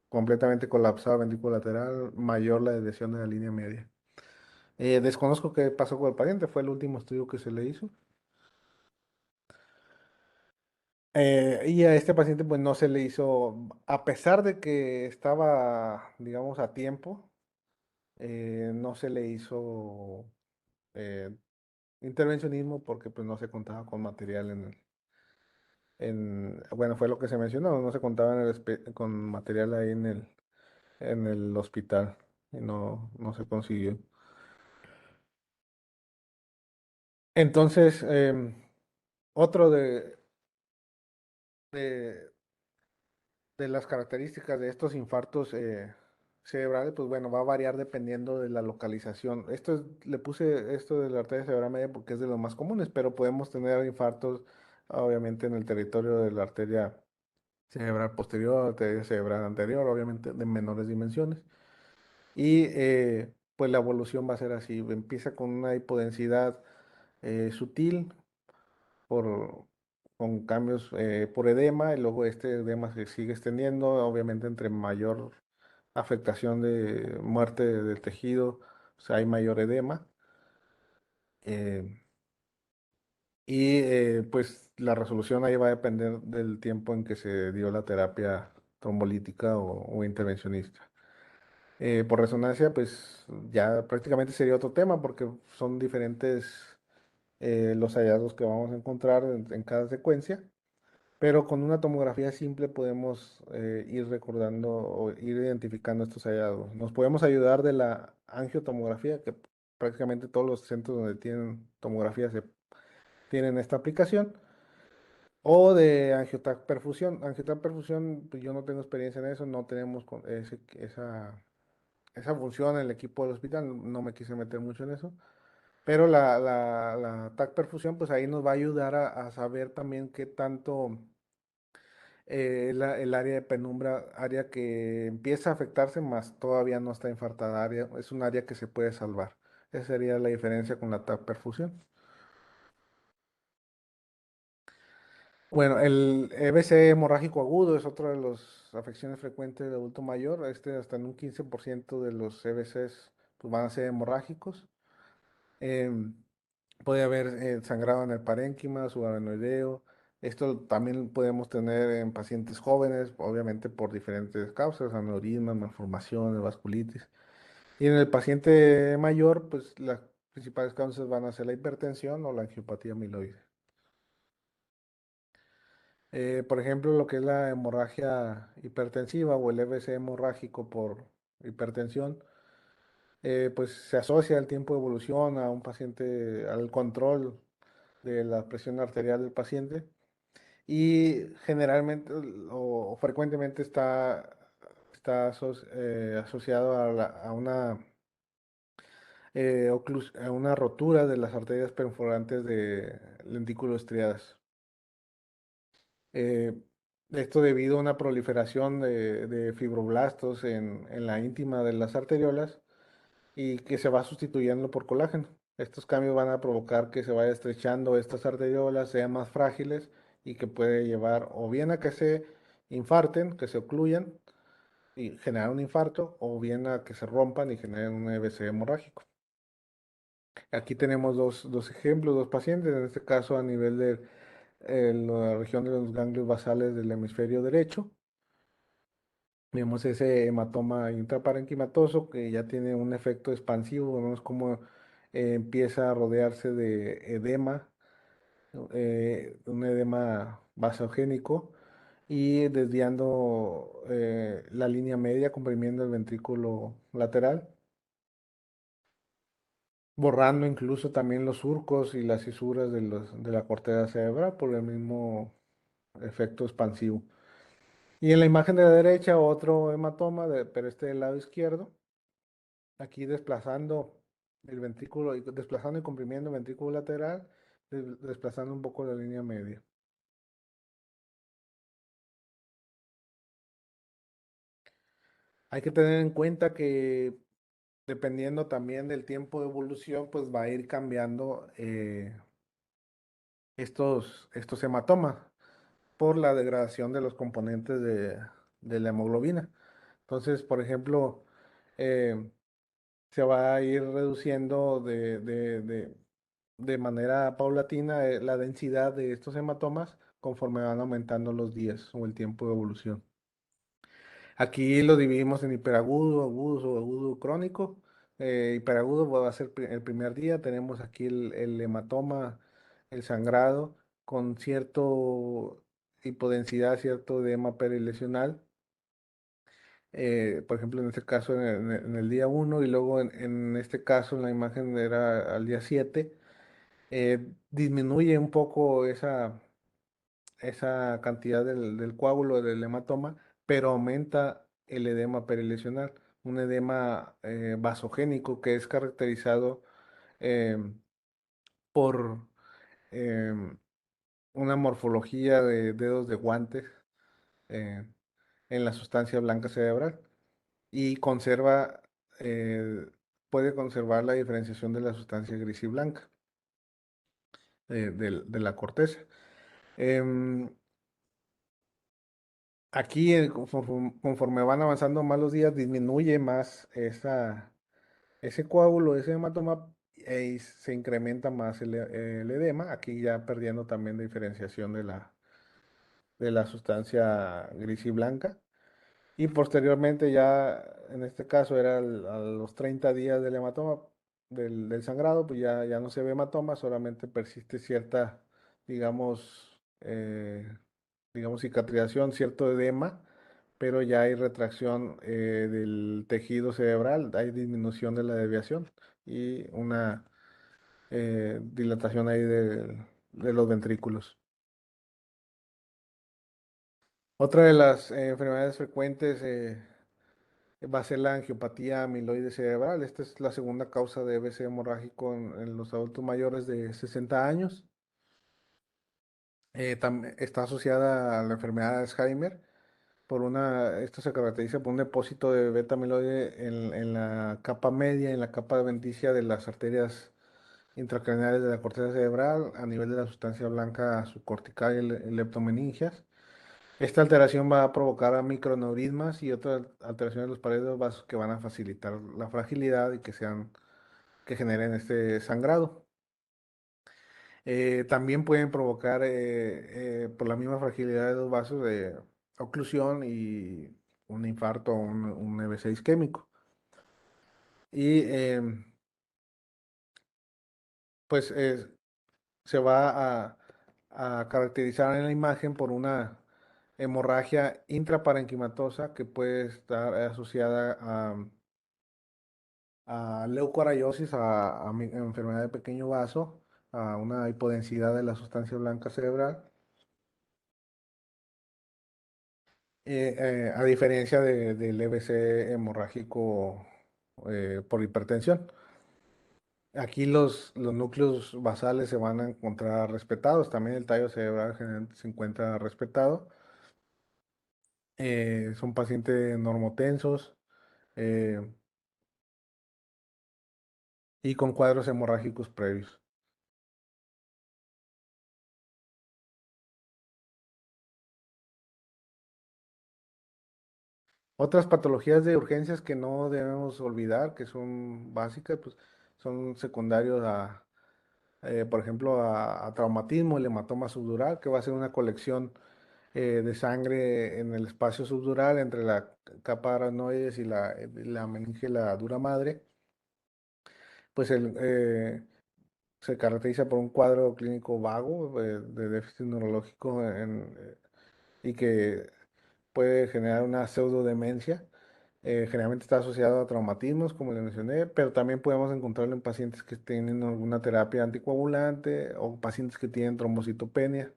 S1: completamente colapsado el ventrículo lateral, mayor la desviación de la línea media. Desconozco qué pasó con el paciente, fue el último estudio que se le hizo. Y a este paciente pues no se le hizo, a pesar de que estaba, digamos, a tiempo, no se le hizo eh, intervencionismo porque pues no se contaba con material bueno, fue lo que se mencionó, no se contaba con material ahí en el hospital y no se consiguió. Entonces, otro de, de las características de estos infartos cerebrales, pues bueno, va a variar dependiendo de la localización. Le puse esto de la arteria cerebral media porque es de los más comunes, pero podemos tener infartos obviamente en el territorio de la arteria cerebral posterior, arteria cerebral anterior, obviamente de menores dimensiones. Y pues la evolución va a ser así, empieza con una hipodensidad sutil, por, con cambios por edema, y luego este edema se sigue extendiendo, obviamente entre mayor afectación de muerte del tejido, o sea, hay mayor edema. eh, y pues la resolución ahí va a depender del tiempo en que se dio la terapia trombolítica o intervencionista. Por resonancia, pues ya prácticamente sería otro tema porque son diferentes los hallazgos que vamos a encontrar en cada secuencia. Pero con una tomografía simple podemos ir recordando o ir identificando estos hallazgos. Nos podemos ayudar de la angiotomografía, que prácticamente todos los centros donde tienen tomografía tienen esta aplicación, o de angiotac perfusión. Angiotac perfusión, pues yo no tengo experiencia en eso, no tenemos esa función en el equipo del hospital, no me quise meter mucho en eso. Pero la TAC perfusión, pues ahí nos va a ayudar a saber también qué tanto el área de penumbra, área que empieza a afectarse, más todavía no está infartada, es un área que se puede salvar. Esa sería la diferencia con la TAP perfusión. Bueno, el EBC hemorrágico agudo es otra de las afecciones frecuentes del adulto mayor. Hasta en un 15% de los EBCs pues, van a ser hemorrágicos. Em, Puede haber sangrado en el parénquima, subarachnoideo. Esto también podemos tener en pacientes jóvenes, obviamente por diferentes causas, aneurismas, malformaciones, vasculitis. Y en el paciente mayor, pues las principales causas van a ser la hipertensión o la angiopatía amiloide. Por ejemplo, lo que es la hemorragia hipertensiva o el EBC hemorrágico por hipertensión, pues se asocia al tiempo de evolución a un paciente, al control de la presión arterial del paciente y generalmente o frecuentemente está asociado a una rotura de las arterias perforantes de lentículo estriadas. Eh, Esto debido a una proliferación de fibroblastos en la íntima de las arteriolas y que se va sustituyendo por colágeno. Estos cambios van a provocar que se vaya estrechando estas arteriolas, sean más frágiles y que puede llevar o bien a que se infarten, que se ocluyan y generar un infarto, o bien a que se rompan y generen un EBC hemorrágico. Aquí tenemos dos ejemplos, dos pacientes, en este caso a nivel de la región de los ganglios basales del hemisferio derecho. Vemos ese hematoma intraparenquimatoso que ya tiene un efecto expansivo, vemos cómo empieza a rodearse de edema un edema vasogénico y desviando la línea media, comprimiendo el ventrículo lateral, borrando incluso también los surcos y las fisuras de la corteza cerebral por el mismo efecto expansivo. Y en la imagen de la derecha, otro hematoma, pero este del lado izquierdo, aquí desplazando el ventrículo, desplazando y comprimiendo el ventrículo lateral, desplazando un poco la línea media. Hay que tener en cuenta que dependiendo también del tiempo de evolución, pues va a ir cambiando estos hematomas por la degradación de los componentes de la hemoglobina. Entonces, por ejemplo, eh, se va a ir reduciendo de manera paulatina la densidad de estos hematomas conforme van aumentando los días o el tiempo de evolución. Aquí lo dividimos en hiperagudo, agudo o agudo crónico. Hiperagudo va a ser el primer día. Tenemos aquí el hematoma, el sangrado, con cierto hipodensidad, cierto edema perilesional. Por ejemplo, en este caso en el día 1 y luego en este caso en la imagen era al día 7. Disminuye un poco esa cantidad del coágulo del hematoma, pero aumenta el edema perilesional, un edema vasogénico que es caracterizado em, por em, una morfología de dedos de guantes eh, en la sustancia blanca cerebral y eh, puede conservar la diferenciación de la sustancia gris y blanca de la corteza. Em, Aquí, conforme van avanzando más los días, disminuye más ese coágulo, ese hematoma, y se incrementa más el edema, aquí ya perdiendo también la diferenciación de la sustancia gris y blanca. Y posteriormente ya, en este caso, era a los 30 días del hematoma, del sangrado, pues ya no se ve hematoma, solamente persiste cierta, digamos, digamos, cicatrización, cierto edema, pero ya hay retracción del tejido cerebral, hay disminución de la desviación y una dilatación ahí de los ventrículos. Otra de las enfermedades frecuentes va a ser la angiopatía amiloide cerebral. Esta es la segunda causa de AVC hemorrágico en los adultos mayores de 60 años. Está asociada a la enfermedad de Alzheimer. Esto se caracteriza por un depósito de beta amiloide en la capa media, en la capa adventicia de las arterias intracraneales de la corteza cerebral, a nivel de la sustancia blanca subcortical y leptomeningeas. Esta alteración va a provocar a microneurismas y otras alteraciones de los paredes de los vasos que van a facilitar la fragilidad y que generen este sangrado. También pueden provocar, por la misma fragilidad de los vasos, oclusión y un infarto o un EVC isquémico. Y pues se va a caracterizar en la imagen por una hemorragia intraparenquimatosa que puede estar asociada a leucoariosis, enfermedad de pequeño vaso, a una hipodensidad de la sustancia blanca cerebral, a diferencia del EVC hemorrágico por hipertensión. Aquí los núcleos basales se van a encontrar respetados, también el tallo cerebral generalmente se encuentra respetado. Son pacientes normotensos eh, y con cuadros hemorrágicos previos. Otras patologías de urgencias que no debemos olvidar, que son básicas, pues son secundarios por ejemplo, a traumatismo, el hematoma subdural, que va a ser una colección de sangre en el espacio subdural entre la capa aracnoides y la meninge, la dura madre. Pues se caracteriza por un cuadro clínico vago de déficit neurológico y que puede generar una pseudodemencia. Generalmente está asociado a traumatismos, como le mencioné, pero también podemos encontrarlo en pacientes que tienen alguna terapia anticoagulante o pacientes que tienen trombocitopenia.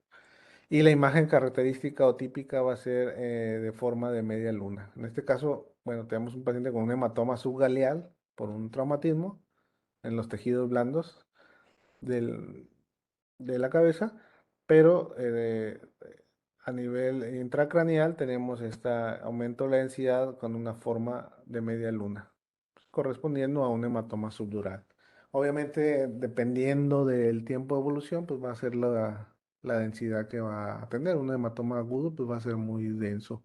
S1: Y la imagen característica o típica va a ser de forma de media luna. En este caso, bueno, tenemos un paciente con un hematoma subgaleal por un traumatismo en los tejidos blandos del, de la cabeza, pero a nivel intracraneal tenemos este aumento de la densidad con una forma de media luna, correspondiendo a un hematoma subdural. Obviamente, dependiendo del tiempo de evolución, pues va a ser la densidad que va a tener. Un hematoma agudo, pues va a ser muy denso.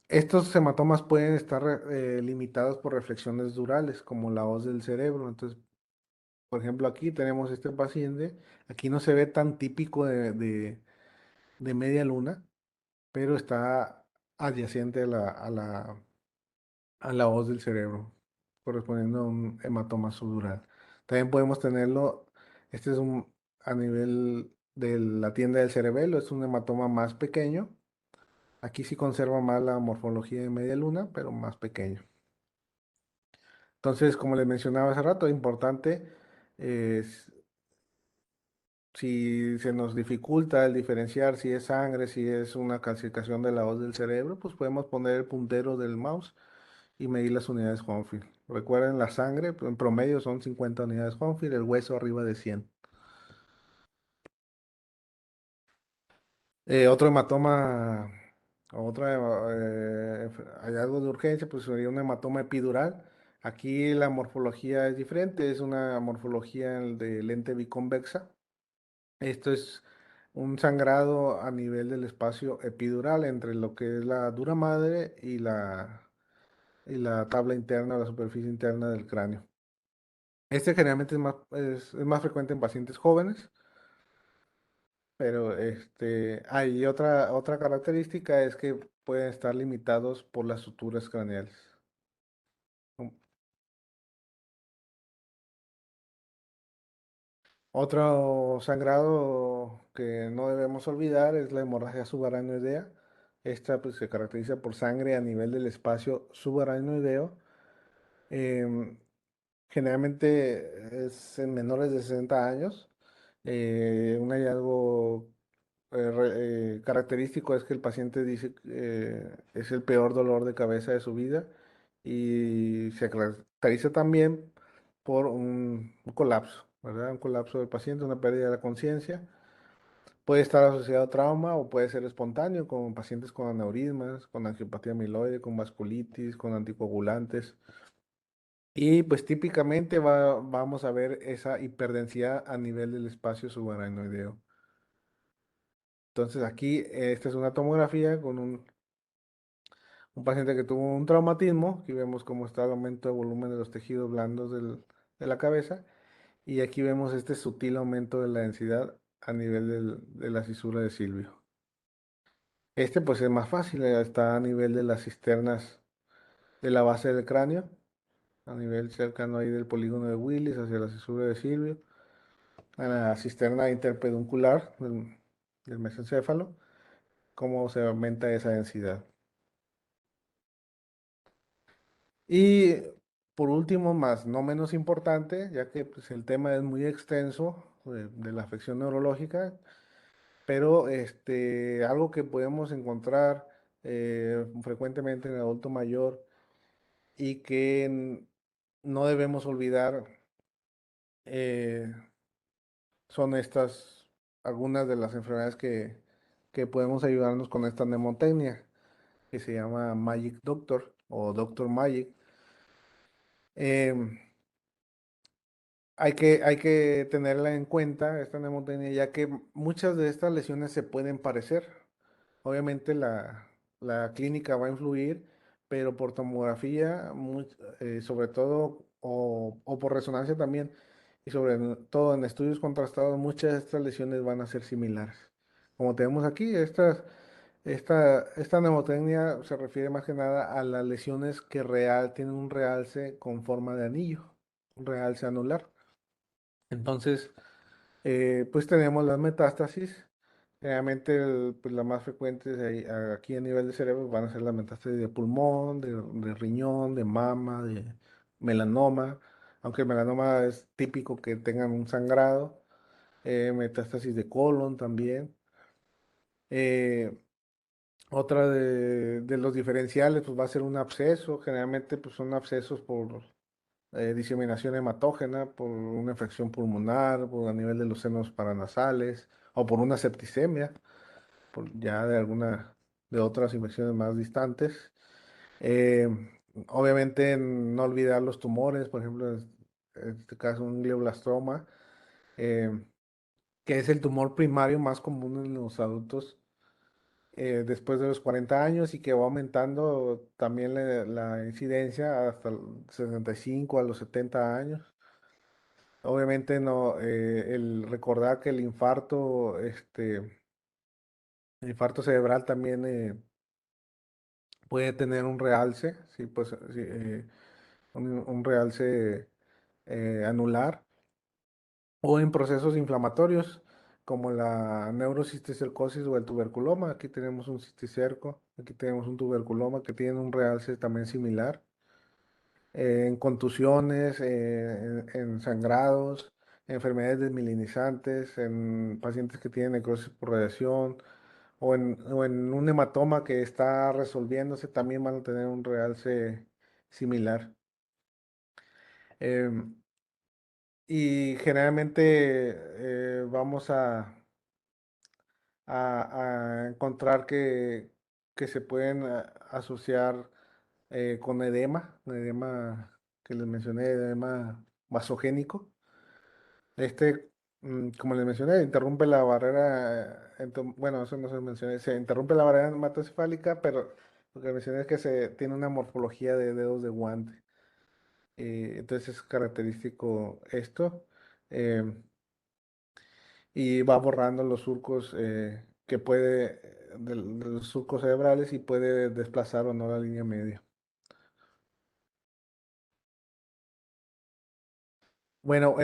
S1: Estos hematomas pueden estar limitados por reflexiones durales, como la hoz del cerebro. Entonces, por ejemplo, aquí tenemos este paciente. Aquí no se ve tan típico de media luna, pero está adyacente a la hoz del cerebro, correspondiendo a un hematoma subdural. También podemos tenerlo, este es a nivel de la tienda del cerebelo, es un hematoma más pequeño. Aquí sí conserva más la morfología de media luna, pero más pequeño. Entonces, como les mencionaba hace rato, importante es si se nos dificulta el diferenciar si es sangre, si es una calcificación de la hoz del cerebro, pues podemos poner el puntero del mouse y medir las unidades Homefield. Recuerden, la sangre en promedio son 50 unidades Homefield, el hueso arriba de 100. Otro hematoma, otro hallazgo de urgencia, pues sería un hematoma epidural. Aquí la morfología es diferente, es una morfología de lente biconvexa. Esto es un sangrado a nivel del espacio epidural entre lo que es la dura madre y la tabla interna, la superficie interna del cráneo. Este generalmente es más frecuente en pacientes jóvenes, pero hay otra característica es que pueden estar limitados por las suturas craneales. Otro sangrado que no debemos olvidar es la hemorragia subarachnoidea. Esta pues, se caracteriza por sangre a nivel del espacio subarachnoideo. Em, Generalmente es en menores de 60 años. Un hallazgo característico es que el paciente dice que es el peor dolor de cabeza de su vida y se caracteriza también por un colapso, ¿verdad? Un colapso del paciente, una pérdida de la conciencia. Puede estar asociado a trauma o puede ser espontáneo, con pacientes con aneurismas, con angiopatía amiloide, con vasculitis, con anticoagulantes. Y pues típicamente vamos a ver esa hiperdensidad a nivel del espacio subarachnoideo. Entonces aquí esta es una tomografía con un paciente que tuvo un traumatismo. Aquí vemos cómo está el aumento de volumen de los tejidos blandos de la cabeza. Y aquí vemos este sutil aumento de la densidad a nivel de la cisura de Silvio. Este pues es más fácil, está a nivel de las cisternas de la base del cráneo, a nivel cercano ahí del polígono de Willis hacia la cisura de Silvio, a la cisterna interpeduncular del mesencéfalo, cómo se aumenta esa densidad. Y por último, más no menos importante, ya que pues, el tema es muy extenso de la afección neurológica, pero algo que podemos encontrar frecuentemente en el adulto mayor y que no debemos olvidar eh, son algunas de las enfermedades que podemos ayudarnos con esta mnemotecnia, que se llama Magic Doctor o Doctor Magic. Em, hay que tenerla en cuenta, esta mnemotecnia, ya que muchas de estas lesiones se pueden parecer. Obviamente la clínica va a influir, pero por tomografía, sobre todo, o por resonancia también, y sobre todo en estudios contrastados, muchas de estas lesiones van a ser similares. Como tenemos aquí, esta mnemotecnia se refiere más que nada a las lesiones que tienen un realce con forma de anillo. un realce anular. Entonces, pues tenemos las metástasis. Generalmente, pues las más frecuentes aquí a nivel de cerebro van a ser las metástasis de pulmón, de riñón, de mama, de melanoma. Aunque el melanoma es típico que tengan un sangrado. Metástasis de colon también. Eh, Otra de los diferenciales, pues va a ser un absceso. Generalmente, pues son abscesos por diseminación hematógena, por una infección pulmonar, por a nivel de los senos paranasales, o por una septicemia, por ya de alguna de otras infecciones más distantes. Eh, Obviamente, no olvidar los tumores, por ejemplo, en este caso un glioblastoma, eh, que es el tumor primario más común en los adultos después de los 40 años y que va aumentando también la incidencia hasta el 65 a los 70 años. Obviamente no, el recordar que el infarto cerebral también puede tener un realce, sí, pues, sí, un realce anular o en procesos inflamatorios como la neurocisticercosis o el tuberculoma. Aquí tenemos un cisticerco, aquí tenemos un tuberculoma que tiene un realce también similar. En contusiones, en sangrados, enfermedades desmielinizantes, en pacientes que tienen necrosis por radiación o en un hematoma que está resolviéndose, también van a tener un realce similar. Em, y generalmente vamos a encontrar que se pueden asociar con edema, edema que les mencioné, edema vasogénico. Este, como les mencioné, interrumpe la barrera, bueno, eso no se mencioné, se interrumpe la barrera hematocefálica, pero lo que mencioné es que se tiene una morfología de dedos de guante. Entonces es característico esto. em, y va borrando los surcos que puede, de los surcos cerebrales y puede desplazar o no la línea media. Bueno,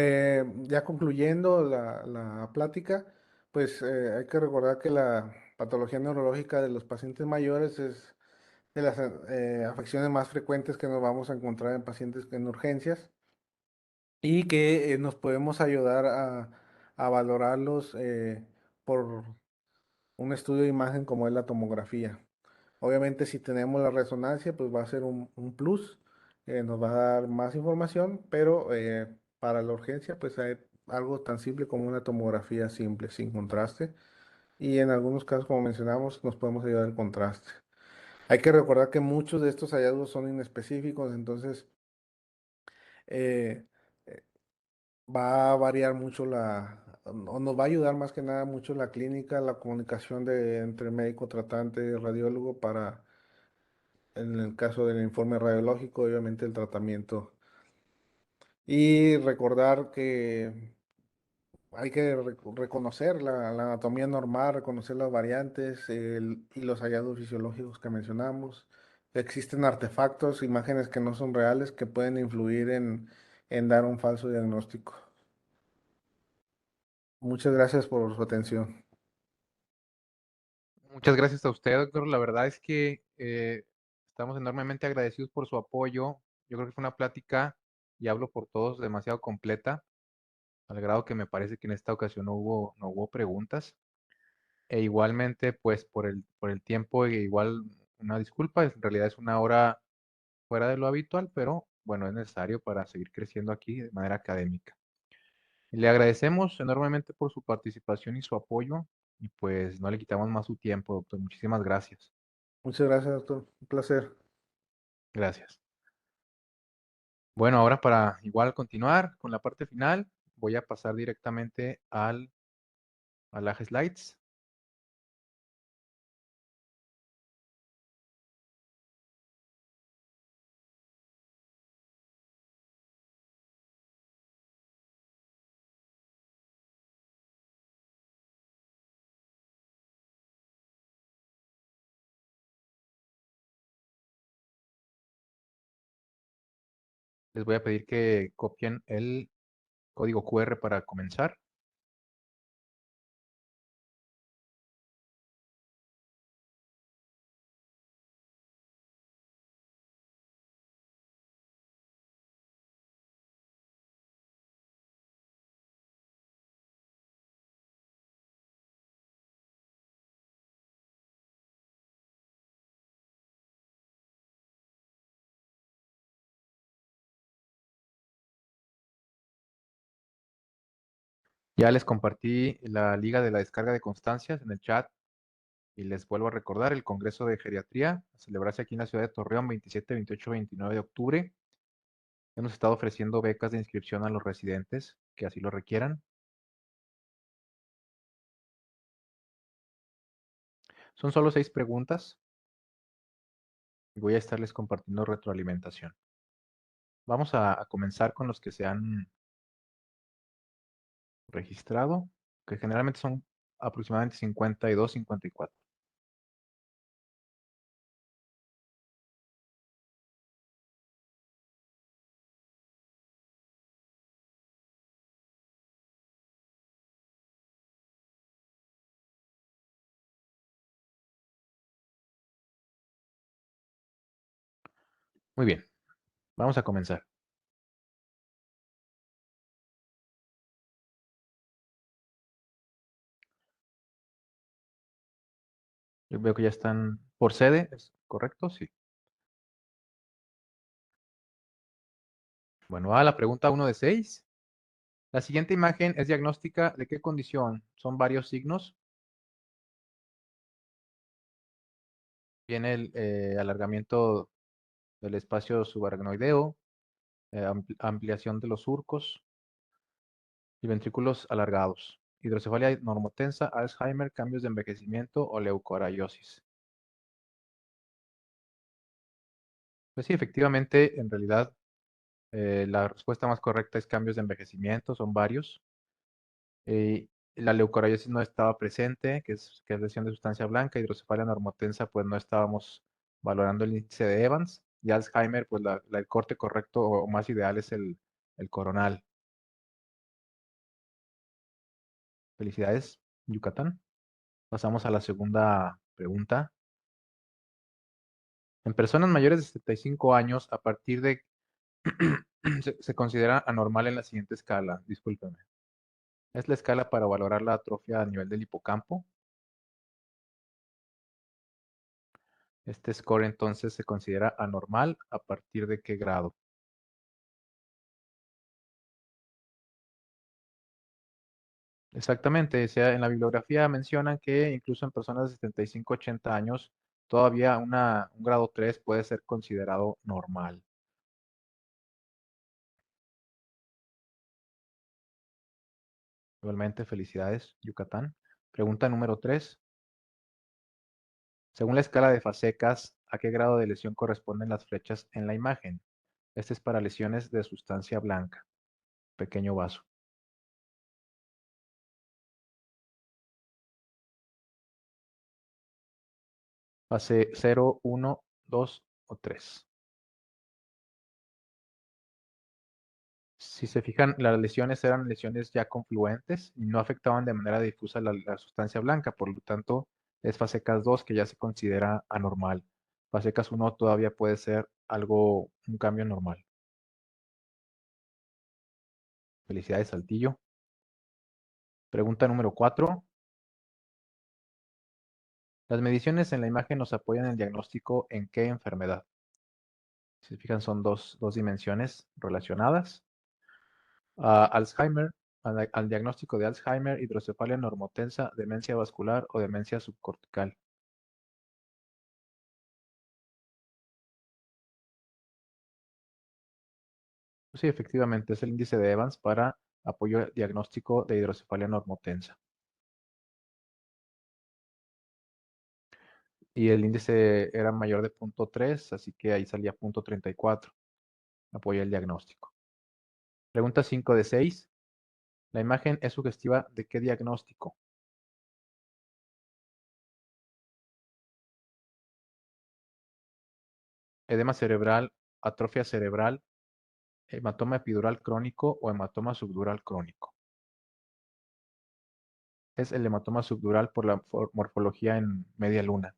S1: ya concluyendo la plática, pues hay que recordar que la patología neurológica de los pacientes mayores es de las afecciones más frecuentes que nos vamos a encontrar en pacientes en urgencias y que nos podemos ayudar a valorarlos por un estudio de imagen como es la tomografía. Obviamente, si tenemos la resonancia, pues va a ser un plus, nos va a dar más información, pero para la urgencia, pues hay algo tan simple como una tomografía simple, sin contraste. Y en algunos casos, como mencionamos, nos podemos ayudar el contraste. Hay que recordar que muchos de estos hallazgos son inespecíficos, entonces eh, eh, va a variar mucho o nos va a ayudar más que nada mucho la clínica, la comunicación entre médico tratante y radiólogo para en el caso del informe radiológico, obviamente el tratamiento. Y recordar que hay que reconocer la anatomía normal, reconocer las variantes y los hallazgos fisiológicos que mencionamos. Existen artefactos, imágenes que no son reales, que pueden influir en dar un falso diagnóstico. Muchas gracias por su atención.
S2: Muchas gracias a usted, doctor. La verdad es que estamos enormemente agradecidos por su apoyo. Yo creo que fue una plática, y hablo por todos, demasiado completa, al grado que me parece que en esta ocasión no hubo preguntas. E igualmente, pues por el tiempo, igual una disculpa, en realidad es una hora fuera de lo habitual, pero bueno, es necesario para seguir creciendo aquí de manera académica. Le agradecemos enormemente por su participación y su apoyo, y pues no le quitamos más su tiempo, doctor. Muchísimas gracias.
S1: Muchas gracias, doctor. Un placer.
S2: Gracias. Bueno, ahora para igual continuar con la parte final, voy a pasar directamente al AG Slides. Les voy a pedir que copien el código QR para comenzar. Ya les compartí la liga de la descarga de constancias en el chat y les vuelvo a recordar el Congreso de Geriatría a celebrarse aquí en la ciudad de Torreón 27, 28, 29 de octubre. Hemos estado ofreciendo becas de inscripción a los residentes que así lo requieran. Son solo 6 preguntas y voy a estarles compartiendo retroalimentación. Vamos a comenzar con los que se han registrado, que generalmente son aproximadamente 52, 54. Muy bien, vamos a comenzar. Yo veo que ya están por sede, ¿es correcto? Sí. Bueno, a la pregunta 1 de 6. La siguiente imagen es diagnóstica de qué condición. Son varios signos. Viene el alargamiento del espacio subaracnoideo, ampliación de los surcos y ventrículos alargados. Hidrocefalia normotensa, Alzheimer, cambios de envejecimiento o leucoariosis. Pues sí, efectivamente, en realidad la respuesta más correcta es cambios de envejecimiento, son varios. La leucoriosis no estaba presente, que es lesión de sustancia blanca. Hidrocefalia normotensa, pues no estábamos valorando el índice de Evans. Y Alzheimer, pues el corte correcto o más ideal es el coronal. Felicidades, Yucatán. Pasamos a la segunda pregunta. En personas mayores de 75 años, a partir de se considera anormal en la siguiente escala. Discúlpeme. Es la escala para valorar la atrofia a nivel del hipocampo. Este score entonces se considera anormal a partir de qué grado. Exactamente, o sea, en la bibliografía mencionan que incluso en personas de 75, 80 años, todavía un grado 3 puede ser considerado normal. Igualmente, felicidades, Yucatán. Pregunta número 3. Según la escala de Fasecas, ¿a qué grado de lesión corresponden las flechas en la imagen? Este es para lesiones de sustancia blanca, pequeño vaso. Fase 0, 1, 2 o 3. Si se fijan, las lesiones eran lesiones ya confluentes y no afectaban de manera difusa la sustancia blanca, por lo tanto es Fasecas 2 que ya se considera anormal. Fasecas 1 todavía puede ser un cambio normal. Felicidades, Saltillo. Pregunta número 4. Las mediciones en la imagen nos apoyan en el diagnóstico en qué enfermedad. Si se fijan, son dos dimensiones relacionadas. Alzheimer, al diagnóstico de Alzheimer, hidrocefalia normotensa, demencia vascular o demencia subcortical. Sí, efectivamente, es el índice de Evans para apoyo diagnóstico de hidrocefalia normotensa. Y el índice era mayor de 0.3, así que ahí salía 0.34. Apoya el diagnóstico. Pregunta 5 de 6. La imagen es sugestiva de qué diagnóstico. Edema cerebral, atrofia cerebral, ¿Hematoma epidural crónico o hematoma subdural crónico? Es el hematoma subdural por la morfología en media luna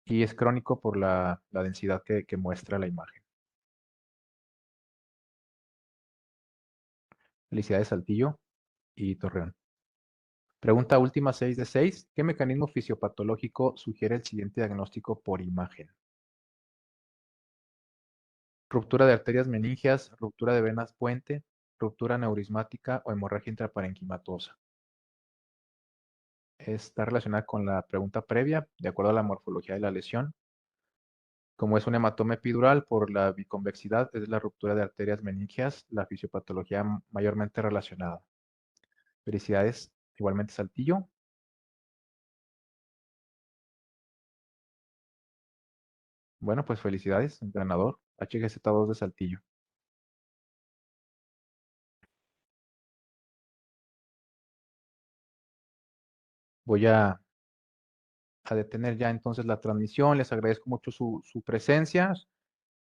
S2: y es crónico por la densidad que muestra la imagen. Felicidades, Saltillo y Torreón. Pregunta última, 6 de 6. ¿Qué mecanismo fisiopatológico sugiere el siguiente diagnóstico por imagen? Ruptura de arterias meningias, ruptura de venas puente, ruptura neurismática o hemorragia intraparenquimatosa. Está relacionada con la pregunta previa, de acuerdo a la morfología de la lesión. Como es un hematoma epidural por la biconvexidad, es la ruptura de arterias meningias, la fisiopatología mayormente relacionada. Felicidades, igualmente Saltillo. Bueno, pues felicidades, ganador, HGZ2 de Saltillo. Voy a detener ya entonces la transmisión. Les agradezco mucho su presencia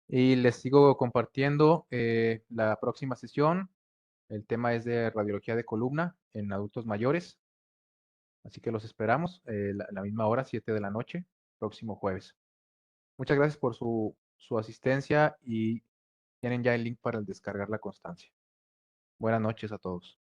S2: y les sigo compartiendo la próxima sesión. El tema es de radiología de columna en adultos mayores. Así que los esperamos la misma hora, 7 de la noche, próximo jueves. Muchas gracias por su asistencia y tienen ya el link para descargar la constancia. Buenas noches a todos.